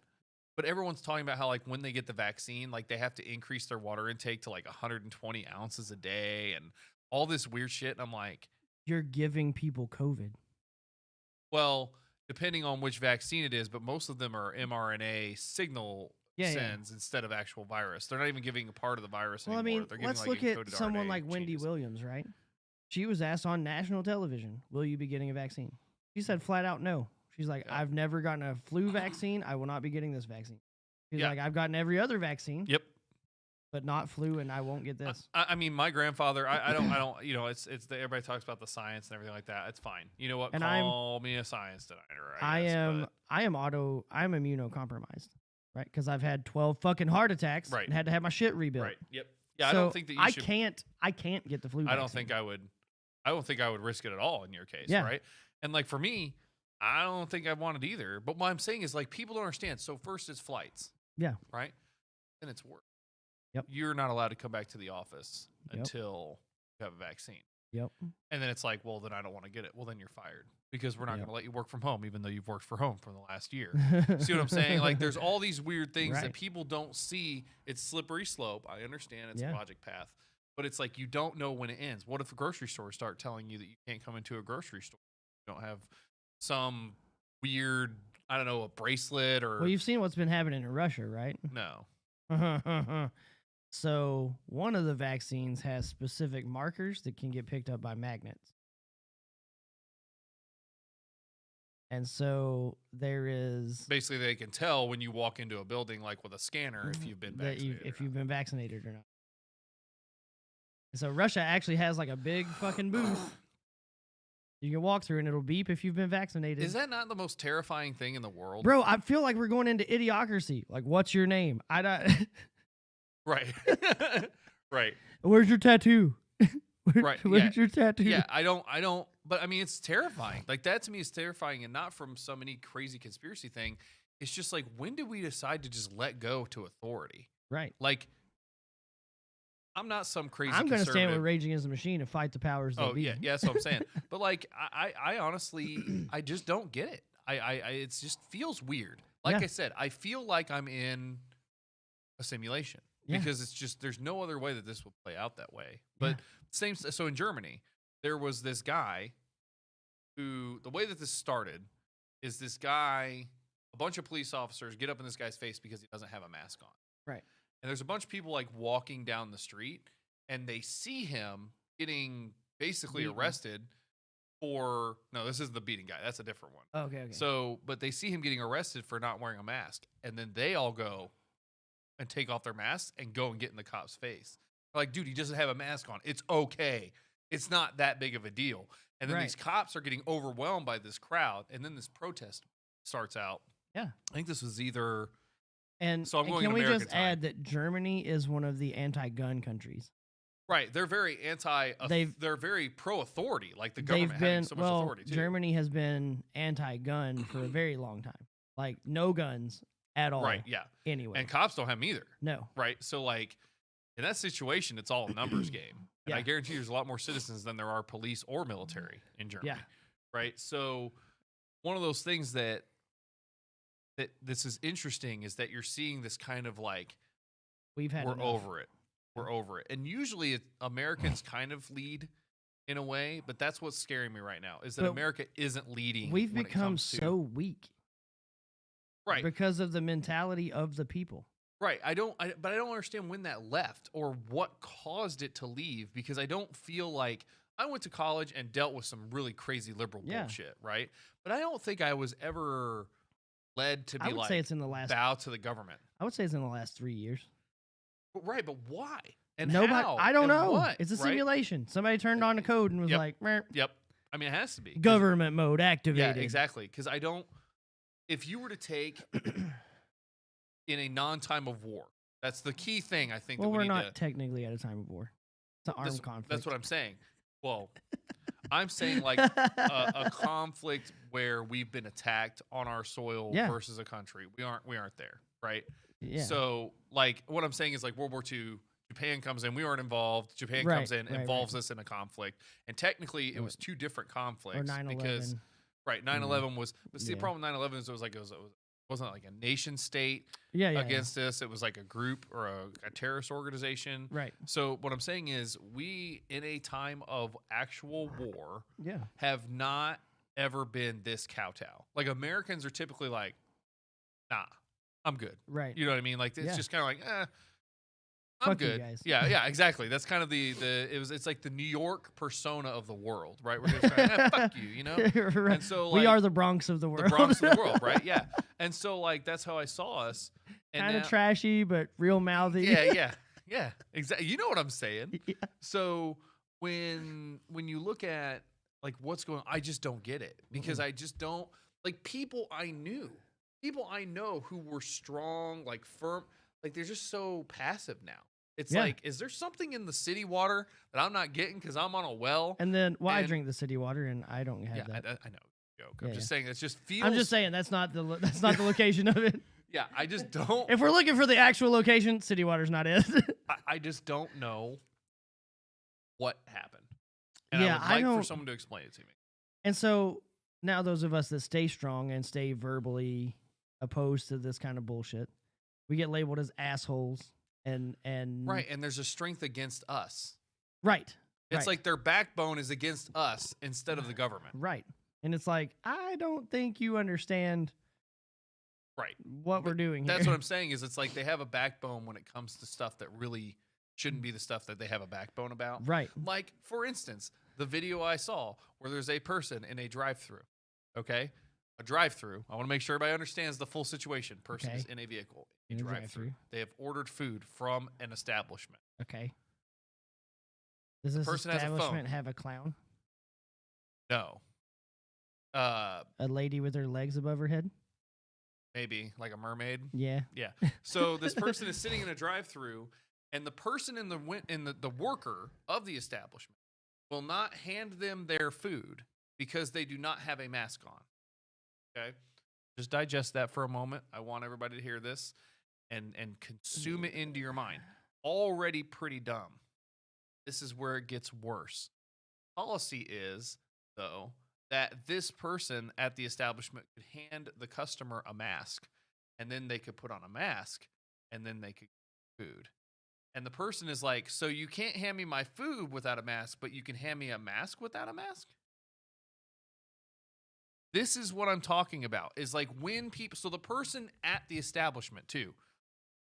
But everyone's talking about how like when they get the vaccine, like they have to increase their water intake to like 120 ounces a day and all this weird shit. And I'm like, You're giving people COVID. well, depending on which vaccine it is, but most of them are mRNA signal Yeah, yeah. sends instead of actual virus. They're not even giving a part of the virus Well, I anymore. mean, They're giving, let's like, look at encoded someone RNA like Wendy changes. Williams, right? She was asked on national television, will you be getting a vaccine? She said flat out no. She's like, Yeah. I've never gotten a flu vaccine. I will not be getting this vaccine. She's Yeah. like, I've gotten every other vaccine, Yep. but not flu, and I won't get this. I mean, my grandfather. I don't. You know, it's everybody talks about the science and everything like that. It's fine. You know what? And Call me a science denier. I guess, am immunocompromised, right? Because I've had 12 fucking heart attacks Right. and had to have my shit but, rebuilt. right. Yep. Yeah. I So don't think that you I should. can't get the flu. I don't vaccine. think I would. I don't think I would risk it at all in your case. Yeah. Right. And like for me, I don't think I want it either. But what I'm saying is like people don't understand. So first it's flights. Yeah. Right. Then it's work. Yep. You're not allowed to come back to the office Yep. until you have a vaccine. Yep. And then it's like, well, then I don't want to get it. Well, then you're fired because we're not Yep. going to let you work from home, even though you've worked from home for the last year. See what I'm saying? Like, there's all these weird things Right. that people don't see. It's slippery slope. I understand it's Yeah. a logic path, but it's like you don't know when it ends. What if the grocery stores start telling you that you can't come into a grocery store? You don't have some weird, I don't know, a bracelet or Well, you've seen what's been happening in Russia, right? no. So one of the vaccines has specific markers that can get picked up by magnets. And so there is Basically, they can tell when you walk into a building, like with a scanner, if you've been that vaccinated. if or you've not. been vaccinated or not. And so Russia actually has like a big fucking booth you can walk through and it'll beep if you've been vaccinated. Is that not the most terrifying thing in the world? Bro, I feel like we're going into idiocracy. Like, what's your name? I don't. Right. Right. Where's your tattoo? Right, Where's your tattoo? Yeah, I don't, but I mean, it's terrifying. Like, that to me is terrifying, and not from some any crazy conspiracy thing. It's just like, when did we decide to just let go to authority? Right. Like, I'm not some crazy I'm going to stand with conservative- Rage Against the Machine and fight the powers that Oh, be. yeah, that's what I'm saying. But, like, I honestly, I just don't get it. It just feels weird. Like Yeah. I said, I feel like I'm in a simulation. Yeah. because it's just there's no other way that this would play out that way. But so in Germany, there was this guy who the way that this started is this guy, a bunch of police officers get up in this guy's face because he doesn't have a mask on. Right. And there's a bunch of people like walking down the street and they see him getting basically Beaten. arrested for no, this is the beating guy. That's a different one. Okay. So, but they see him getting arrested for not wearing a mask, and then they all go and take off their masks and go and get in the cop's face. They're like, dude, he doesn't have a mask on. It's okay. It's not that big of a deal. And then these cops are getting overwhelmed by this crowd, and then this protest starts out. Yeah. I think this was either. And, so I'm going can we American just time. add that Germany is one of the anti-gun countries? Right, they're very they're very pro-authority, like the government having so much authority too. Germany has been anti-gun for a very long time. Like no guns at all. Right, yeah. Anyway. And cops don't have them either. No. Right? So like in that situation, it's all a numbers game. And I guarantee there's a lot more citizens than there are police or military in Germany. Yeah. Right? So one of those things that this is interesting is that you're seeing this kind of like we're over it. We're over it. And usually Americans kind of lead in a way, but that's what's scaring me right now is that America isn't leading. We've become so weak. Right. Because of the mentality of the people. Right. But I don't understand when that left or what caused it to leave because I don't feel like I went to college and dealt with some really crazy liberal bullshit, right? But I don't think I was ever led to be say it's in the last bow to the government. I would say it's in the last 3 years. Right, but why? And nobody, how? I don't know. What, it's a simulation. Somebody turned on the code and was like, Meh. Yep. I mean, it has to be. Government mode activated. Yeah, exactly. Because if you were to take in a non-time of war, that's the key thing I think. Well, we're not technically at a time of war. It's an armed conflict. That's what I'm saying. Well, I'm saying like a conflict where we've been attacked on our soil versus a country. We aren't there, right? Yeah. So like what I'm saying is like World War II, Japan comes in, we aren't involved. Japan comes in, involves us in a conflict. And technically it was two different conflicts. Or 9/11. Because 9/11 was, but see the problem with 9/11 is it wasn't like a nation state against this. It was like a group or a terrorist organization. Right. So what I'm saying is we, in a time of actual war, yeah, have not ever been this kowtow. Like Americans are typically like, nah, I'm good. Right. You know what I mean? Like it's just kind of like, I'm Fuck good. You guys. Yeah, exactly. That's kind of it's like the New York persona of the world, right? We're just kind of, fuck you, you know? Right. And so like, we are the Bronx of the world. The Bronx of the world, right? Yeah. And so like that's how I saw us. Kind of trashy, but real mouthy. Yeah. Exactly. You know what I'm saying? Yeah. So when you look at like what's going on, I just don't get it because I just don't like people I know who were strong, like firm, like they're just so passive now. It's like, is there something in the city water that I'm not getting because I'm on a well? And then, I drink the city water and I don't have that. I know. Joke. I'm just saying, it just feels. I'm just saying that's not the location of it. Yeah, I just don't. If we're looking for the actual location, city water's not it. I just don't know what happened. And I would like for someone to explain it to me. And so now those of us that stay strong and stay verbally opposed to this kind of bullshit, we get labeled as assholes and right, and there's a strength against us. Right. It's like their backbone is against us instead of the government. Right. And it's like, I don't think you understand what we're doing here. That's what I'm saying is it's like they have a backbone when it comes to stuff that really shouldn't be the stuff that they have a backbone about. Right. Like, for instance, the video I saw where there's a person in a drive-thru, okay? A drive-thru. I want to make sure everybody understands the full situation. Person is in a vehicle, a drive-thru. They have ordered food from an establishment. Okay. Does this establishment have a clown? No. A lady with her legs above her head? Maybe, like a mermaid. Yeah. Yeah. So this person is sitting in a drive-thru, and the person in the worker of the establishment will not hand them their food because they do not have a mask on. Okay? Just digest that for a moment. I want everybody to hear this and consume it into your mind. Already pretty dumb. This is where it gets worse. Policy is, though, that this person at the establishment could hand the customer a mask, and then they could put on a mask, and then they could get food. And the person is like, so you can't hand me my food without a mask, but you can hand me a mask without a mask? This is what I'm talking about, is like when people, so the person at the establishment too,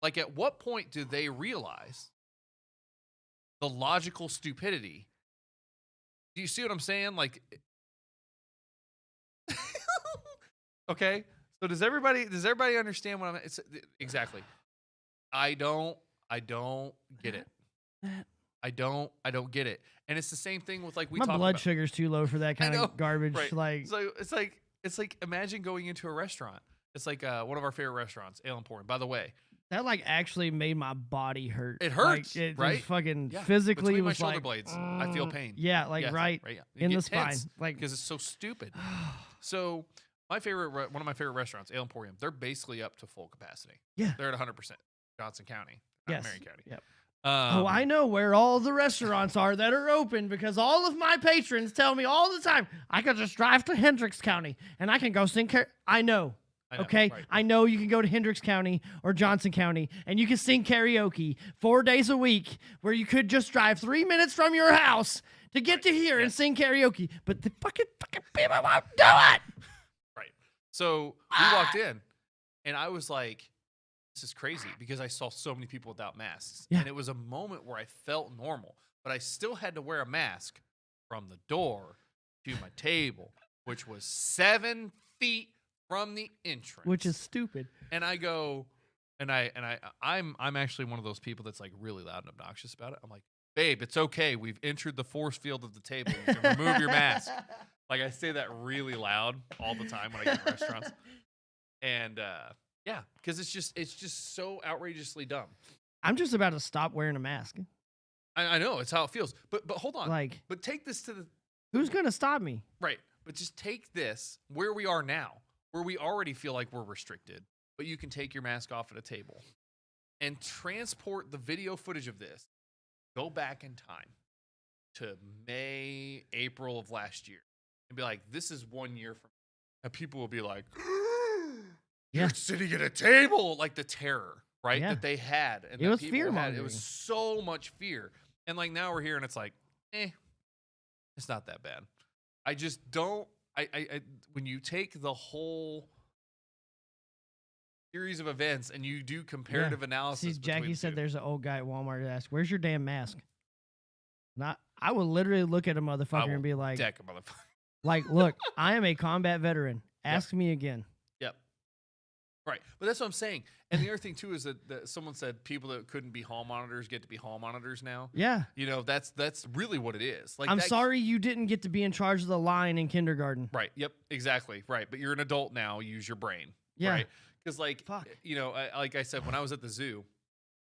like at what point do they realize the logical stupidity? Do you see what I'm saying? Like, okay. So does everybody understand what I'm, it's exactly. I don't get it. I don't get it. And it's the same thing with like my blood sugar's too low for that kind of garbage. Right. Like, so it's like imagine going into a restaurant. It's like one of our favorite restaurants, Ale Emporium. By the way, that like actually made my body hurt. It hurts, like, it right? was fucking physically. Between was my shoulder like, blades, I feel pain. Yeah, like right You in get the spine, tense like because it's so stupid. So one of my favorite restaurants, Ale Emporium. They're basically up to full capacity. Yeah, they're at 100%. Johnson County, not Marion County. Yep. Oh, I know where all the restaurants are that are open because all of my patrons tell me all the time, I could just drive to Hendricks County and I can go sing. I know. Okay, right. I know you can go to Hendricks County or Johnson County and you can sing karaoke 4 days a week where you could just drive 3 minutes from your house to get to here and sing karaoke. But the fucking people won't do it. Right. So we walked in and I was like, this is crazy because I saw so many people without masks. Yeah. And it was a moment where I felt normal, but I still had to wear a mask from the door to my table, which was 7 feet from the entrance. Which is stupid. And I go, I'm actually one of those people that's like really loud and obnoxious about it. I'm like, babe, it's okay. We've entered the force field of the table. You can remove your mask. Like I say that really loud all the time when I get to restaurants. And yeah, because it's just so outrageously dumb. I'm just about to stop wearing a mask. I know it's how it feels, but hold on. Like, but take this to the who's gonna stop me? right. But just take this where we are now, where we already feel like we're restricted, but you can take your mask off at a table, and transport the video footage of this. Go back in time to May, April of last year, and be like, "This is 1 year from," and people will be like. You're sitting at a table, like the terror, right? Yeah. That they had. And it that was people fear had. mongering. It was so much fear. And like now we're here and it's like, it's not that bad. I just don't, when you take the whole series of events and you do comparative analysis. See, Jackie said two. there's an old guy at Walmart that asked, where's your damn mask? I will literally look at a motherfucker and be like, deck a motherfucker. Like, look, I am a combat veteran. Ask me again. Yep. Right. But that's what I'm saying. And the other thing, too, is that someone said people that couldn't be hall monitors get to be hall monitors now. Yeah. You know, that's really what it is. Like, I'm sorry you didn't get to be in charge of the line in kindergarten. Right. Yep. Exactly. Right. But you're an adult now. Use your brain. Yeah. Right. Because, like, Fuck. you know, like I said, when I was at the zoo,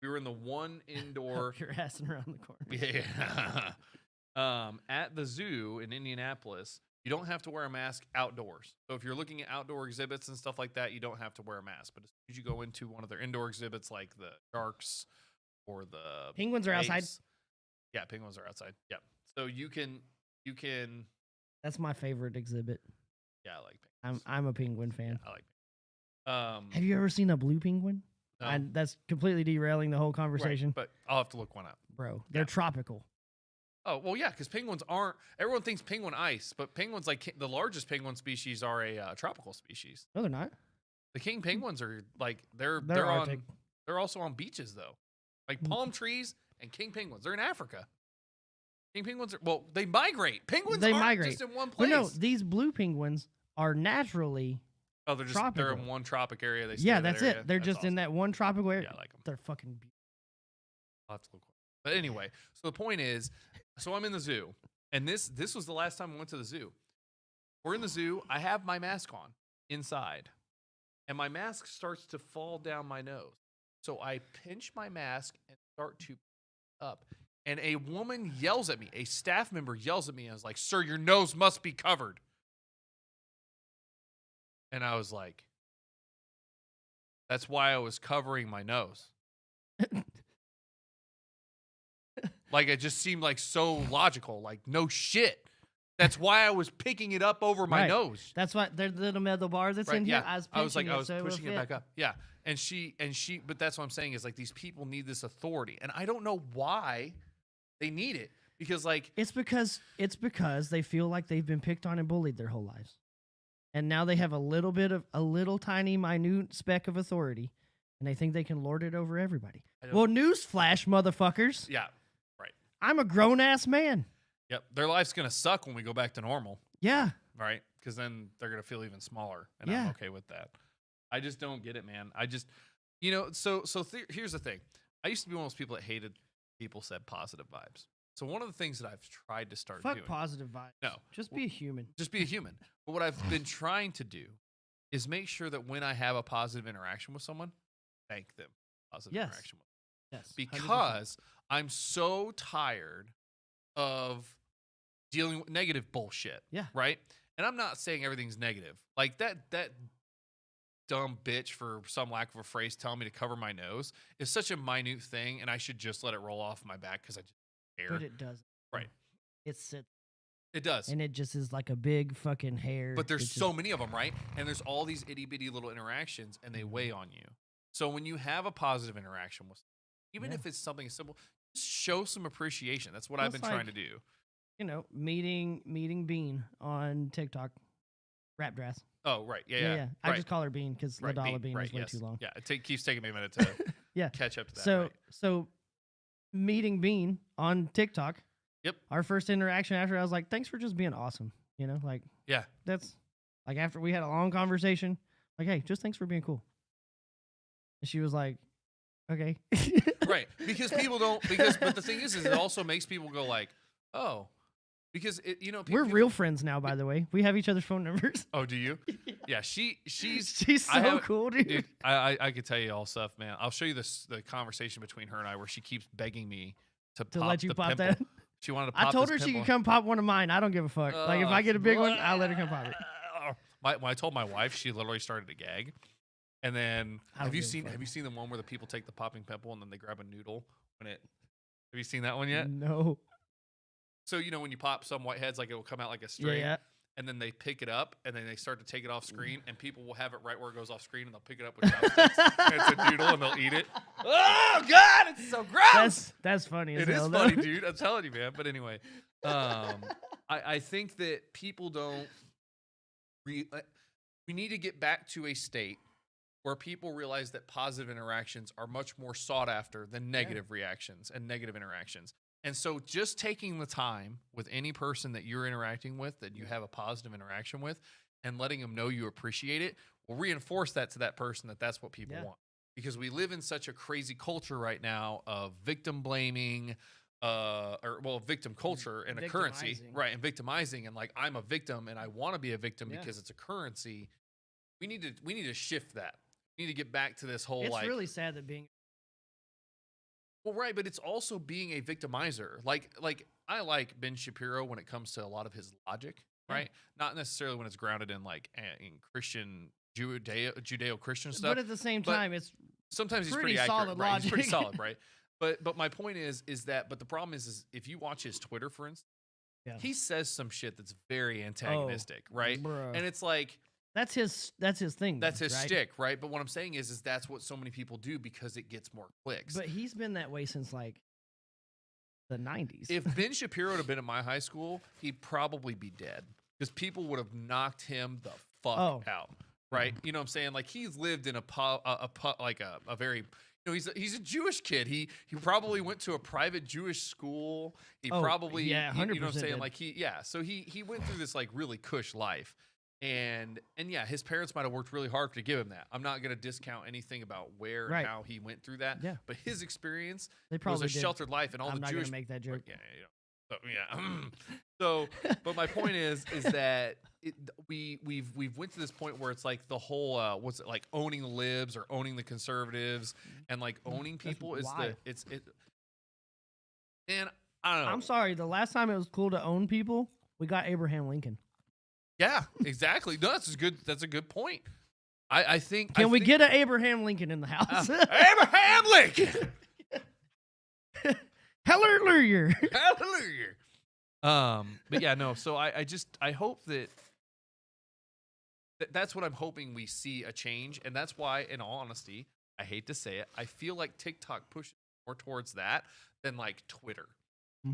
we were in the one indoor. You're assing around the corner. Yeah. At the zoo in Indianapolis, you don't have to wear a mask outdoors. So if you're looking at outdoor exhibits and stuff like that, you don't have to wear a mask. But as soon as you go into one of their indoor exhibits, like the sharks or the penguins are outside. Yeah, penguins are outside. Yeah. So you can. That's my favorite exhibit. Yeah, I like penguins. I'm a penguin fan. Yeah, I like penguins. Have you ever seen a blue penguin? No. That's completely derailing the whole conversation. Right, but I'll have to look one up. Bro, they're tropical. Oh, well, yeah, because penguins aren't. Everyone thinks penguin ice, but penguins, like the largest penguin species, are a tropical species. No, they're not. The king penguins are like they're Arctic. on. They're also on beaches though, like palm trees and king penguins. They're in Africa. King penguins are they migrate. Penguins aren't migrate just in one place. But no, these blue penguins are naturally. Oh, they're just tropical. they're in one tropic area. They stay Yeah, in that that's area. it. They're That's just awesome. in that one tropical area. Yeah, I like them. They're fucking beautiful. I'll have to look. But anyway, so the point is, so I'm in the zoo, and this was the last time I went to the zoo. We're in the zoo. I have my mask on inside, and my mask starts to fall down my nose. So I pinch my mask and start to up, and a woman yells at me. A staff member yells at me and is like, "Sir, your nose must be covered." And I was like, "That's why I was covering my nose." Like, it just seemed like so logical. Like, no shit. That's why I was picking it up over my nose. That's why there's little metal bars that's in here. Yeah. I was pushing it back up. Yeah. but that's what I'm saying is like these people need this authority, and I don't know why they need it, because like It's because they feel like they've been picked on and bullied their whole lives. And now they have a little tiny minute speck of authority, and they think they can lord it over everybody. Well, newsflash, motherfuckers. yeah, right. I'm a grown-ass man. Yep, their life's gonna suck when we go back to normal, Yeah. right? Because then they're gonna feel even smaller, and Yeah. I'm okay with that. I just don't get it, man. I just, here's the thing. I used to be one of those people that hated people said positive vibes. So one of the things that I've tried to start Fuck doing, positive vibes. No. Just be a human. just be a human. But what I've been trying to do is make sure that when I have a positive interaction with someone, thank them. Positive Yes. interaction with them. Yes. 100%. Because I'm so tired of dealing with negative bullshit. Yeah. Right? And I'm not saying everything's negative. Like that dumb bitch, for some lack of a phrase, telling me to cover my nose is such a minute thing, and I should just let it roll off my back because I just care. But it doesn't. Right. It sits. It does. And it just is like a big fucking hair. But there's It just- so many of them, right? And there's all these itty bitty little interactions, and they weigh on you. So when you have a positive interaction with, even Yeah. if it's something simple, just show some appreciation. That's what Well, I've been it's trying to like- do. meeting Bean on TikTok. Rap dress. Oh, right. Yeah. I Right. just call her Bean because Right, Ladala Bean right, is way yes. too long. Yeah, it keeps taking me a minute to Yeah. catch up to that. So right. so meeting Bean on TikTok. Yep. Our first interaction after, I was like, thanks for just being awesome. Like Yeah. that's like after we had a long conversation, like, hey, just thanks for being cool. And she was like, okay. Right. Because people don't, but the thing is it also makes people go like, oh, because We're real friends now, by the way. We have each other's phone numbers. Oh, do you? Yeah, she's She's I so have- cool, dude. dude. I could tell you all stuff, man. I'll show you the conversation between her and I where she keeps begging me to To pop let you the pop pimple. that. She wanted to pop I told her this she could pimple. come pop one of mine. I don't give a fuck. Like if I get a big one, I'll let her come pop it. When I told my wife, she literally started to gag. And then I don't have you give a fuck. seen the one where the people take the popping pimple and then they grab a noodle when it? Have you seen that one yet? No. So when you pop some whiteheads, like it will come out like a Yeah, string. yeah. And then they pick it up, and then they start to take it off screen, and people will have it right where it goes off screen, and they'll pick it up with chopsticks, and it's a noodle, and they'll eat it. Oh God, it's so gross. That's funny. As It is hell, funny, though. dude. I'm telling you, man. But anyway, I think that people don't. We need to get back to a state where people realize that positive interactions are much more sought after than negative reactions and negative interactions. And so just taking the time with any person that you're interacting with, that you have a positive interaction with, and letting them know you appreciate it will reinforce that to that person that that's what people want. Because we live in such a crazy culture right now of victim blaming, victim culture and a currency, Victimizing. right? And victimizing, and like I'm a victim and I want to be a victim because it's a currency. We need to shift that. We need to get back to this whole It's like really sad that being. well, right, but it's also being a victimizer. Like I like Ben Shapiro when it comes to a lot of his logic, right? Not necessarily when it's grounded in like in Christian Judeo-Christian stuff. But at the same but time, it's sometimes he's pretty pretty accurate, solid right? He's pretty logic. solid, right? But my point is that the problem is if you watch his Twitter, for instance, he says some shit that's very antagonistic, right? bruh. And it's like That's his thing. that's his right? shtick, right? But what I'm saying is that's what so many people do because it gets more clicks. But he's been that way since like the 90s. If Ben Shapiro had been at my high school, he'd probably be dead because people would have knocked him the fuck out, right? You know what I'm saying? Like he's lived in a very, he's a Jewish kid. He probably went to a private Jewish school. He probably, you know what I'm saying? did. Like so he went through this like really cush life. And yeah, his parents might have worked really hard to give him that. I'm not going to discount anything about where and how he went through that. Yeah. But his experience They was probably a did. sheltered life, and all I'm the not Jewish. gonna make that joke. So, but my point is that we've went to this point where it's like the whole what's it like owning the libs or owning the conservatives and like owning people is why. and I don't know. I'm sorry. The last time it was cool to own people, we got Abraham Lincoln. Yeah, exactly. No, that's a good point. I think. Can we get an Abraham Lincoln in the house? Abraham Lincoln? Hallelujah. Hallelujah. But yeah, no. So I hope that's what I'm hoping we see a change, and that's why, in all honesty, I hate to say it, I feel like TikTok pushes more towards that than like Twitter.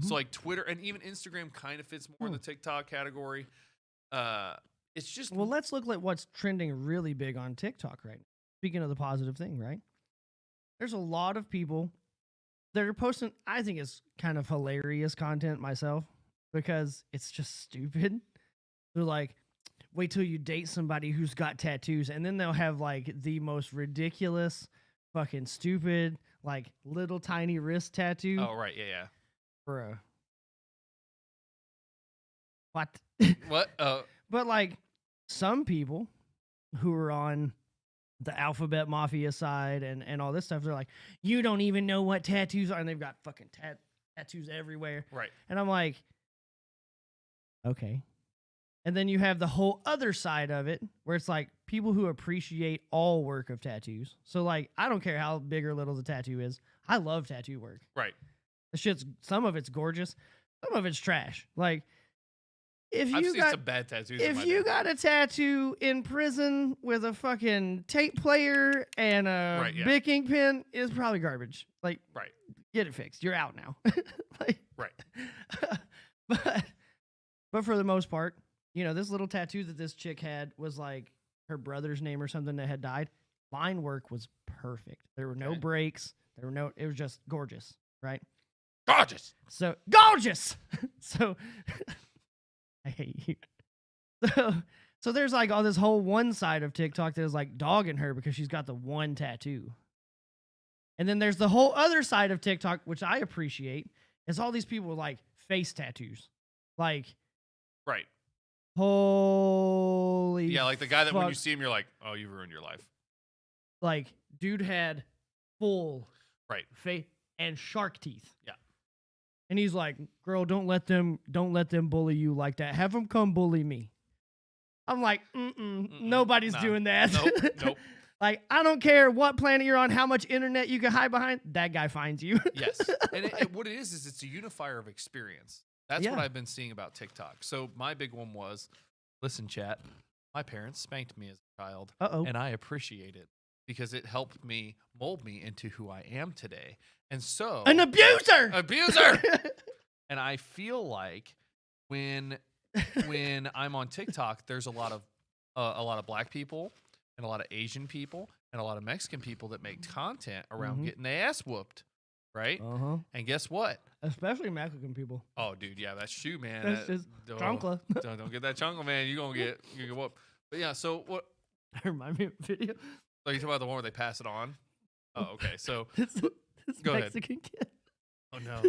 So like Twitter and even Instagram kind of fits more in the TikTok category. It's just Well, let's look at what's trending really big on TikTok right now. Speaking of the positive thing, right? There's a lot of people that are posting, I think it's kind of hilarious content myself because it's just stupid. They're like, wait till you date somebody who's got tattoos, and then they'll have like the most ridiculous, fucking stupid, like little tiny wrist tattoo. Oh, right. Yeah. Bruh. What? What? But like some people who are on the alphabet mafia side and all this stuff, they're like, you don't even know what tattoos are, and they've got fucking tattoos everywhere. Right. And I'm like, okay. And then you have the whole other side of it where it's like people who appreciate all work of tattoos. So like, I don't care how big or little the tattoo is. I love tattoo work. Right. The shit's, some of it's gorgeous. Some of it's trash. Like, if I've you seen got some bad tattoos. if you got a tattoo in prison with a fucking tape player and a Right, yeah. Bic ink pen, it's probably garbage. Like, Right. get it fixed. You're out now. Like, Right. but for the most part, you know, this little tattoo that this chick had was like her brother's name or something that had died. Line work was perfect. There were no Okay. breaks. It was just gorgeous, right? Gorgeous. So gorgeous. So I hate you. So there's like all this whole one side of TikTok that is like dogging her because she's got the one tattoo. And then there's the whole other side of TikTok, which I appreciate, is all these people with like face tattoos. Like, Right. holy Yeah, like the guy that when you fuck. see him, you're like, oh, you ruined your life. Like, dude had full Right. face and shark teeth. Yeah. And he's like, girl, don't let them bully you like that. Have them come bully me. I'm like, nobody's nah. doing that. Nope. Like, I don't care what planet you're on, how much internet you can hide behind, that guy finds you. Yes. And what it is it's a unifier of experience. That's what Yeah. I've been seeing about TikTok. So my big one was, listen, chat, my parents spanked me as a child, Uh-oh. and I appreciate it because it helped me mold me into who I am today. And so An abuser! abuser. And I feel like when I'm on TikTok, there's a lot of black people and a lot of Asian people and a lot of Mexican people that make content around getting their ass whooped, right? Uh-huh. And guess what? Especially Mexican people. Oh, dude, yeah, that shoe, man. That's just chancla. Don't get that chancla, man. You're gonna get whooped. But yeah, so what? Remind me of a video. Like you talking about the one where they pass it on? Oh, okay. So This Go ahead. Mexican kid. oh no.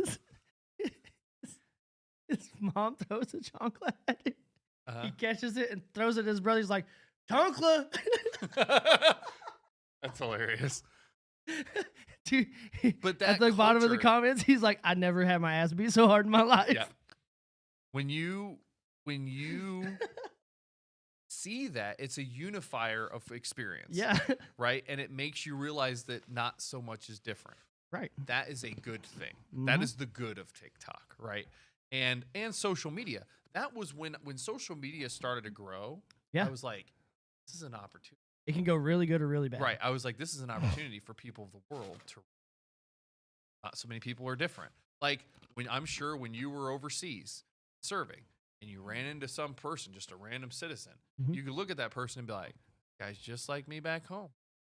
His mom throws a chancla at him. Uh-huh. He catches it and throws it at his brother. He's like, chancla! That's hilarious. Dude, But at that the bottom of the culture- comments, he's like, I never had my ass beat so hard in my life. Yeah. When you see that, it's a unifier of experience. Yeah. Right? And it makes you realize that not so much is different. Right. That is a good thing. That Mhm. is the good of TikTok, right? And social media. That was when social media started to grow. Yeah. I was like, this is an opportunity. It can go really good or really bad. Right. I was like, this is an opportunity for people of the world to. Not so many people are different. Like I'm sure when you were overseas serving and you ran into some person, just a random citizen, Mhm. you could look at that person and be like, guy's just like me back home.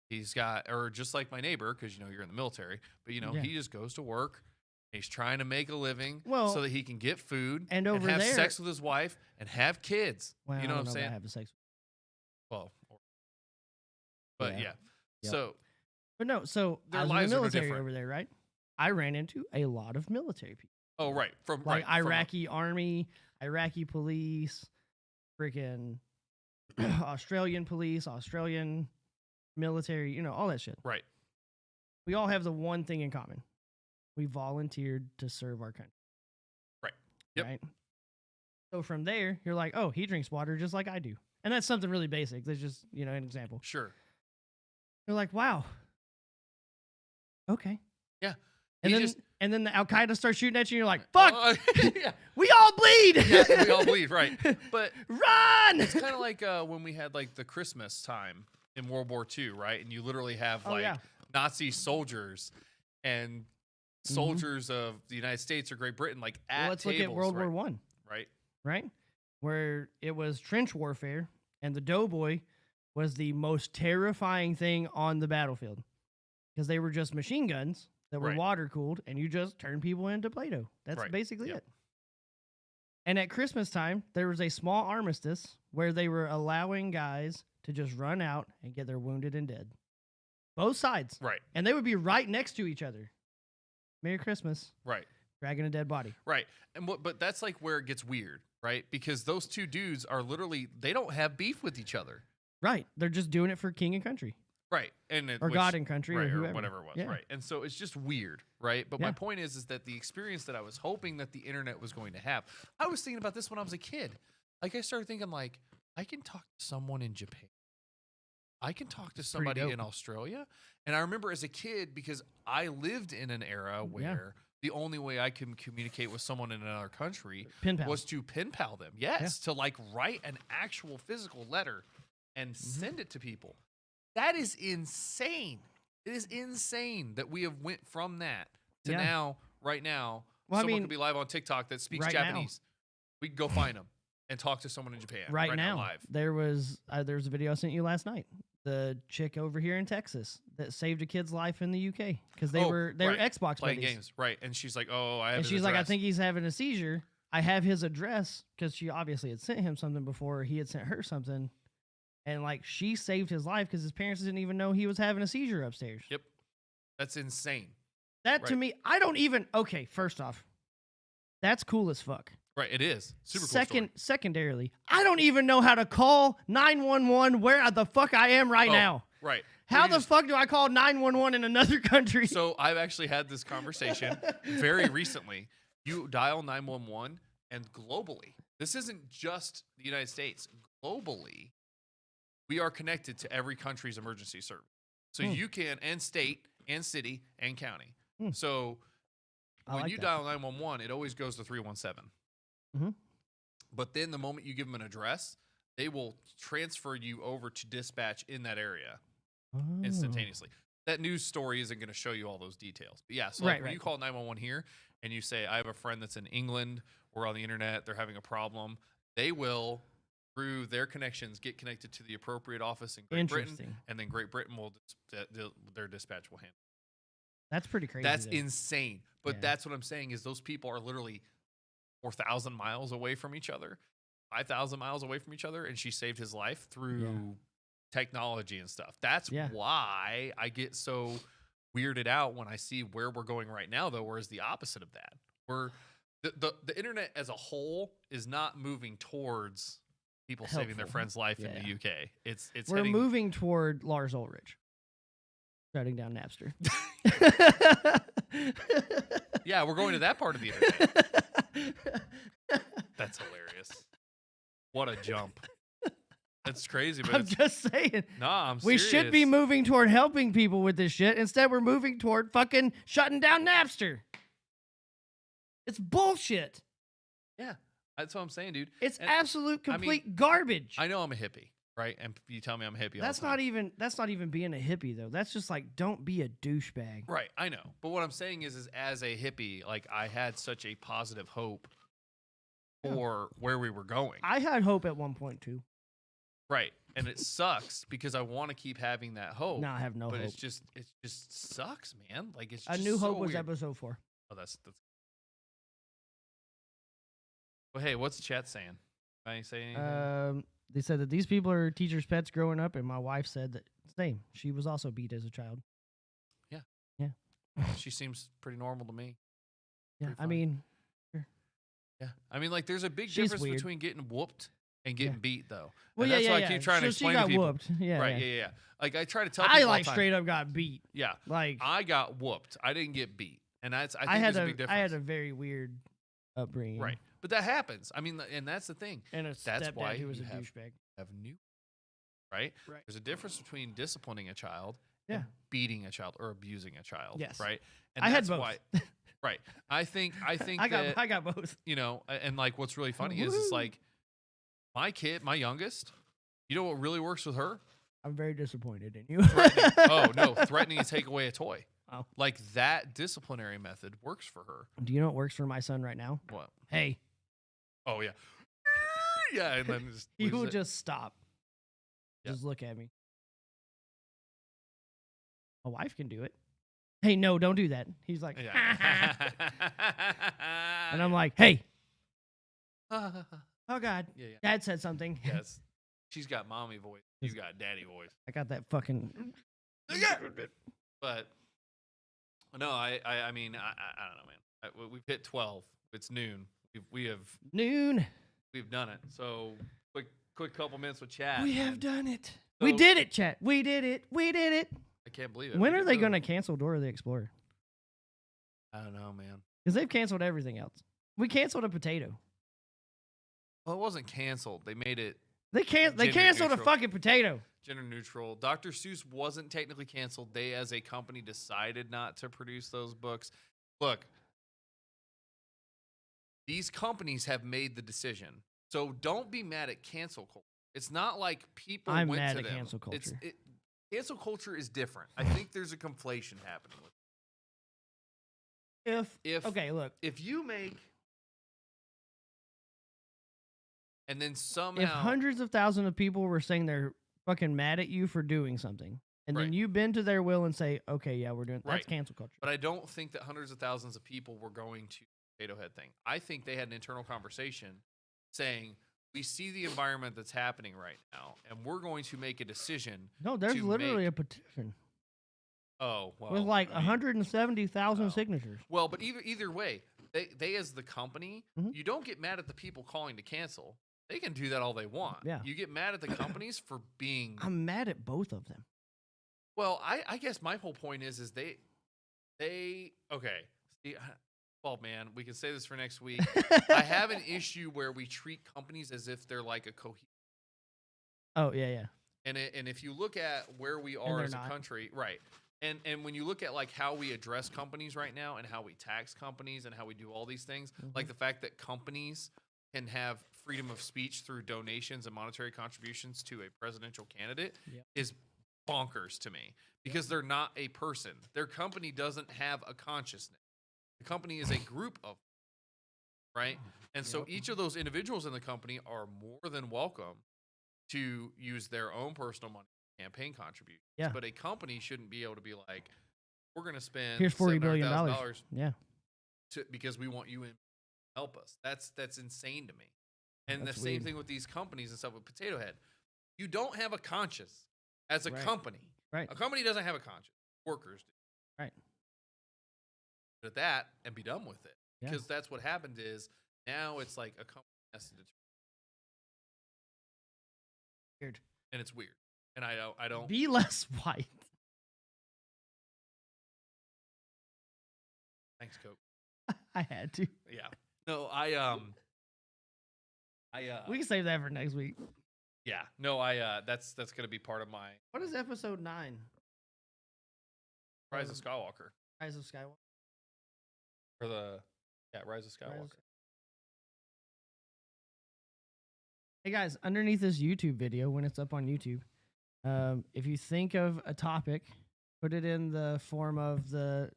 He's got, or just like my neighbor, because you're in the military, but Yeah. he just goes to work. He's trying to make a living Well, so that he can get food and over have there- sex with his wife and have kids. Well, you know I what I'm don't saying? about having sex. Well, but Yeah. yeah. Yep. So But no, so Their I was in lives the are no military different. over there, right? I ran into a lot of military people. oh right, from Like right, from- Iraqi army, Iraqi police, freaking Australian police, Australian military, all that shit. right. We all have the one thing in common. We volunteered to serve our country. Right. Yep. Right? So from there, you're like, oh, he drinks water just like I do. And that's something really basic. That's just, an example. Sure. You're like, wow. Okay. Yeah. And He then just- and then the Al Qaeda starts shooting at you, and you're like, fuck, yeah. we all bleed. Yeah, we all bleed, right. But Run! it's kind of like when we had like the Christmas time in World War II, right? And you literally have Oh, like yeah. Nazi soldiers and soldiers of the United States or Great Britain, like at Let's tables, look at World right? War One, Right. right? Where it was trench warfare, and the doughboy was the most terrifying thing on the battlefield because they were just machine guns that were Right. water cooled, and you just turn people into Play-Doh. That's Right. basically Yep. it. And at Christmas time, there was a small armistice where they were allowing guys to just run out and get their wounded and dead. Both sides. Right. And they would be right next to each other. Merry Christmas. Right. Dragging a dead body. Right. And but that's like where it gets weird, right? Because those two dudes are literally, they don't have beef with each other. Right. They're just doing it for king and country. Right. Or God and country, right, or whoever. whatever it was. Yeah. Right. And so it's just weird, right? But my Yeah. point is that the experience that I was hoping that the internet was going to have, I was thinking about this when I was a kid. Like I started thinking like, I can talk to someone in Japan. I can talk to somebody in Australia. And I remember as a kid, because I lived in an era where the only way I can communicate with someone in another country Pen pal. was to pen pal them. Yes, to like write an actual physical letter and send it to people. That is insane. It is insane that we have went from that to now, right now, Well, someone could be live on TikTok that speaks right now. Japanese. We can go find them and talk to someone in Japan Right now, live. there was a video I sent you last night. The chick over here in Texas that saved a kid's life in the UK because they were Xbox playing buddies. games, right? And she's like, "Oh, I have." And his she's like, "I address." think he's having a seizure. I have his address," because she obviously had sent him something before he had sent her something, and like she saved his life because his parents didn't even know he was having a seizure upstairs. Yep, that's insane. That to Right. me, I don't even. Okay, first off, that's cool as fuck. Right, it is super cool. Story. Secondarily, I don't even know how to call 911 where the fuck I am right now. Right. How the fuck do I call 911 in another country? So I've actually had this conversation very recently. You dial 911, and globally, this isn't just the United States. Globally, we are connected to every country's emergency service. So you can, and state, and city, and county. So when you dial 911, it always goes to 317. But then the moment you give them an address, they will transfer you over to dispatch in that area instantaneously. That news story isn't going to show you all those details. But yeah, so like when you call 911 here and you say, I have a friend that's in England, we're on the internet, they're having a problem, they will, through their connections, get connected to the appropriate office in Great Britain, and then Great Britain will, their dispatch will handle. That's pretty crazy. That's insane. But that's what I'm saying is those people are literally 4,000 miles away from each other, 5,000 miles away from each other, and she saved his life through technology and stuff. That's why I get so weirded out when I see where we're going right now, though, whereas the opposite of that. We're the internet as a whole is not moving towards people saving their friend's life in the UK. It's we're moving toward Lars Ulrich shutting down Napster. Yeah, we're going to that part of the internet. That's hilarious. What a jump. That's crazy, but I'm just saying. Nah, I'm we serious. should be moving toward helping people with this shit. Instead, we're moving toward fucking shutting down Napster. It's bullshit. Yeah, that's what I'm saying, dude. It's absolute complete garbage. I know I'm a hippie, right? And you tell me I'm a hippie. That's not even being a hippie though. That's just like, don't be a douchebag. Right, I know. But what I'm saying is as a hippie, like I had such a positive hope for where we were going. I had hope at one point too. Right. And it sucks because I want to keep having that hope. No, I have no hope. But it just sucks, man. Like it's just A New Hope was weird. episode 4. Oh, that's well, hey, what's the chat saying? Can I say anything? They said that these people are teachers' pets growing up, and my wife said that same. She was also beat as a child. Yeah. Yeah. She seems pretty normal to me. Yeah. Pretty I fine. mean, Yeah. I mean, like, there's a big She's difference weird. between getting whooped and getting beat, though. well, And yeah, that's yeah, why yeah. I keep trying to So explain she got to people. whooped. Yeah. Right. Yeah. Yeah. Like, I try to tell people I all like the time. straight up got beat. Yeah. Like I got whooped. I didn't get beat. And that's, I think I there's a big difference. I had a very weird upbringing. Right. But that happens. I mean, and that's the thing. And a That's stepdad why who was a you have- douchebag. Have new, right? Right. There's a difference between disciplining a child Yeah. and beating a child or abusing a child. Yes. Right. And I had that's both. why. Right. I think I that, got both. you know, and like what's really funny is Woo. like my kid, my youngest, you know what really works with her? I'm very disappointed in you. Threatening. Oh no, threatening to take away a toy. Oh. Like that disciplinary method works for her. Do you know what works for my son right now? What? Hey. Oh yeah. Yeah, and then just He will loses it. just stop. Yep. Just look at me. My wife can do it. Hey, no, don't do that. He's like, Yeah. and I'm like, hey. oh God. Yeah. Dad said something. Yes. She's got mommy voice. You got daddy voice. I got that fucking. But no, I mean, I don't know, man. We've hit 12. It's noon. We've done it. So quick couple minutes with chat. We have done it. So, we did it, chat. We did it. We did it. I can't believe it. When are they going to cancel Dora the Explorer? I don't know, man. Because they've canceled everything else. We canceled a potato. Well, it wasn't canceled. They made it They canceled a fucking potato. gender neutral. Dr. Seuss wasn't technically canceled. They, as a company, decided not to produce those books. Look, these companies have made the decision. So don't be mad at cancel culture. It's not like people I'm went mad to at them. cancel culture. Cancel culture is different. I think there's a conflation happening with it. Okay, look. If you make and then somehow If hundreds of thousands of people were saying they're fucking mad at you for doing something, and then Right. you bend to their will and say, okay, yeah, we're doing that's Right. cancel culture. But I don't think that hundreds of thousands of people were going to the potato head thing. I think they had an internal conversation saying, we see the environment that's happening right now, and we're going to make a decision. No, there's to literally make- a petition Oh, well. with like I mean, 170,000 oh. signatures. Well, but either way, they as the company, Mhm. you don't get mad at the people calling to cancel. They can do that all they want. Yeah. You get mad at the companies for being. I'm mad at both of them. Well, I guess my whole point is they okay. See, well, man, we can say this for next week. I have an issue where we treat companies as if they're like a cohesive. Oh, yeah. And if you look at where we And are they're as a not. country, right? And when you look at like how we address companies right now and how we tax companies and how we do all these things, like the fact that companies can have freedom of speech through donations and monetary contributions to a presidential candidate Yep. is bonkers to me because they're not a person. Their company doesn't have a consciousness. The company is a group of, right? And so Yep. each of those individuals in the company are more than welcome to use their own personal money campaign contributions. Yeah. But a company shouldn't be able to be like, we're going to spend Here's $40 billion. $700,000 Yeah. because we want you in to help us. That's insane to me. And That's the same weird. thing with these companies and stuff with Potato Head. You don't have a conscience as a Right. company. Right. A company doesn't have a conscience. Workers do. Right. At that and be done with it. Yeah. Because that's what happened is now it's like a company has to determine. Weird. And it's weird. And I don't Be less white. thanks, Coke. I had to. Yeah. No, We can save that for next week. yeah. No, that's gonna be part of my What is episode 9? Rise of Skywalker. Rise of Skywalker. Or Rise of Skywalker. Hey guys, underneath this YouTube video, when it's up on YouTube, if you think of a topic, put it in the form of the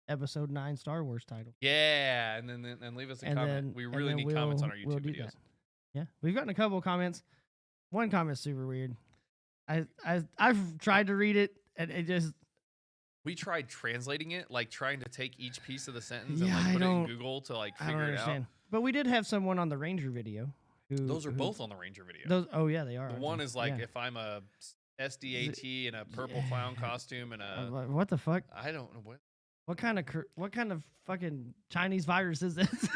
episode 9 Star Wars title. Yeah, and then leave us a comment. We really need comments on our YouTube do videos. that. Yeah, we've gotten a couple of comments. One comment's super weird. I've tried to read it, and it just We tried translating it, like trying to take each piece of the sentence Yeah, and I like put it in don't- Google to like I don't figure it understand. out. But we did have someone on the Ranger video. Those are who- both on the Ranger video. Those. Oh yeah, they are. The aren't one they? is like Yeah. if I'm a SDAT in a purple clown costume and I'm a like, what the fuck? I don't know what What kind of fucking Chinese virus is this?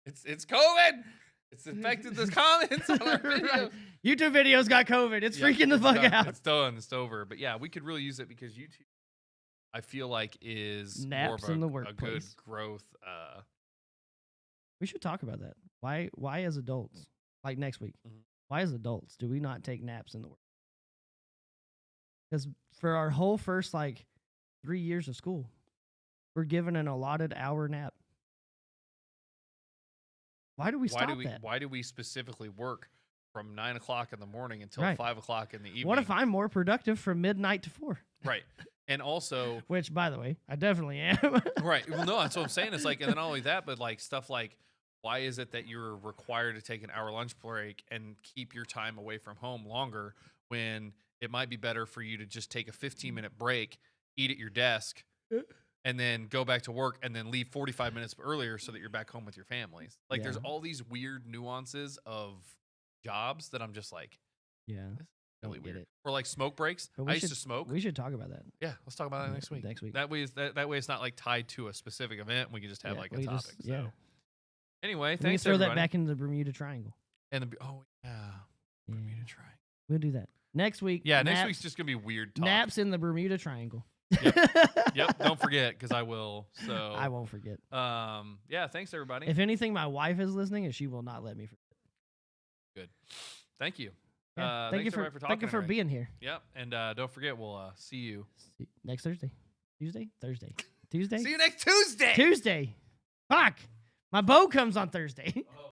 it's COVID. It's affected the comments on our video. Right. YouTube videos got COVID. It's Yeah, freaking the fuck done. out. It's done. It's over. But yeah, we could really use it because YouTube, I feel like, is more Naps of in the a good workplace. growth. We should talk about that. Why as adults, like next week, Mhm. why as adults do we not take naps in the work? Because for our whole first 3 years of school, we're given an allotted hour nap. Why do we stop that? Why do we specifically work from 9 o'clock in the morning until Right. 5 o'clock in the evening. What if I'm more productive from midnight to 4? Right. And also, Which, by the way, I definitely am. right. Well, no, that's what I'm saying. It's like, and then not only that, but like stuff like, why is it that you're required to take an hour lunch break and keep your time away from home longer when it might be better for you to just take a 15-minute break, eat at your desk, and then go back to work and then leave 45 minutes earlier so that you're back home with your families? Like, there's all these weird nuances of jobs that I'm just like, Yeah. really Don't get weird. it. Or like smoke breaks. But I used to smoke. We should talk about that. Yeah, let's talk about that next week. Next week. That way, that way it's not like tied to a specific event. We can just have like a we topic. just- yeah. So. Anyway, We can thanks throw that everybody. back into the Bermuda Triangle. And the Yeah. Bermuda Triangle. We'll do that. Next week. Yeah, next naps- week's just gonna be weird talk. Naps in the Bermuda Triangle. Yep, don't forget because I will. So I won't forget. yeah, thanks everybody. If anything, my wife is listening and she will not let me forget. Good. Thank you. Yeah. Thanks everybody for talking. Thank you for tonight. being here. Yep, and don't forget we'll see you Next Thursday. Thursday. Tuesday? See you next Tuesday. Tuesday. Fuck. My bow comes on Thursday.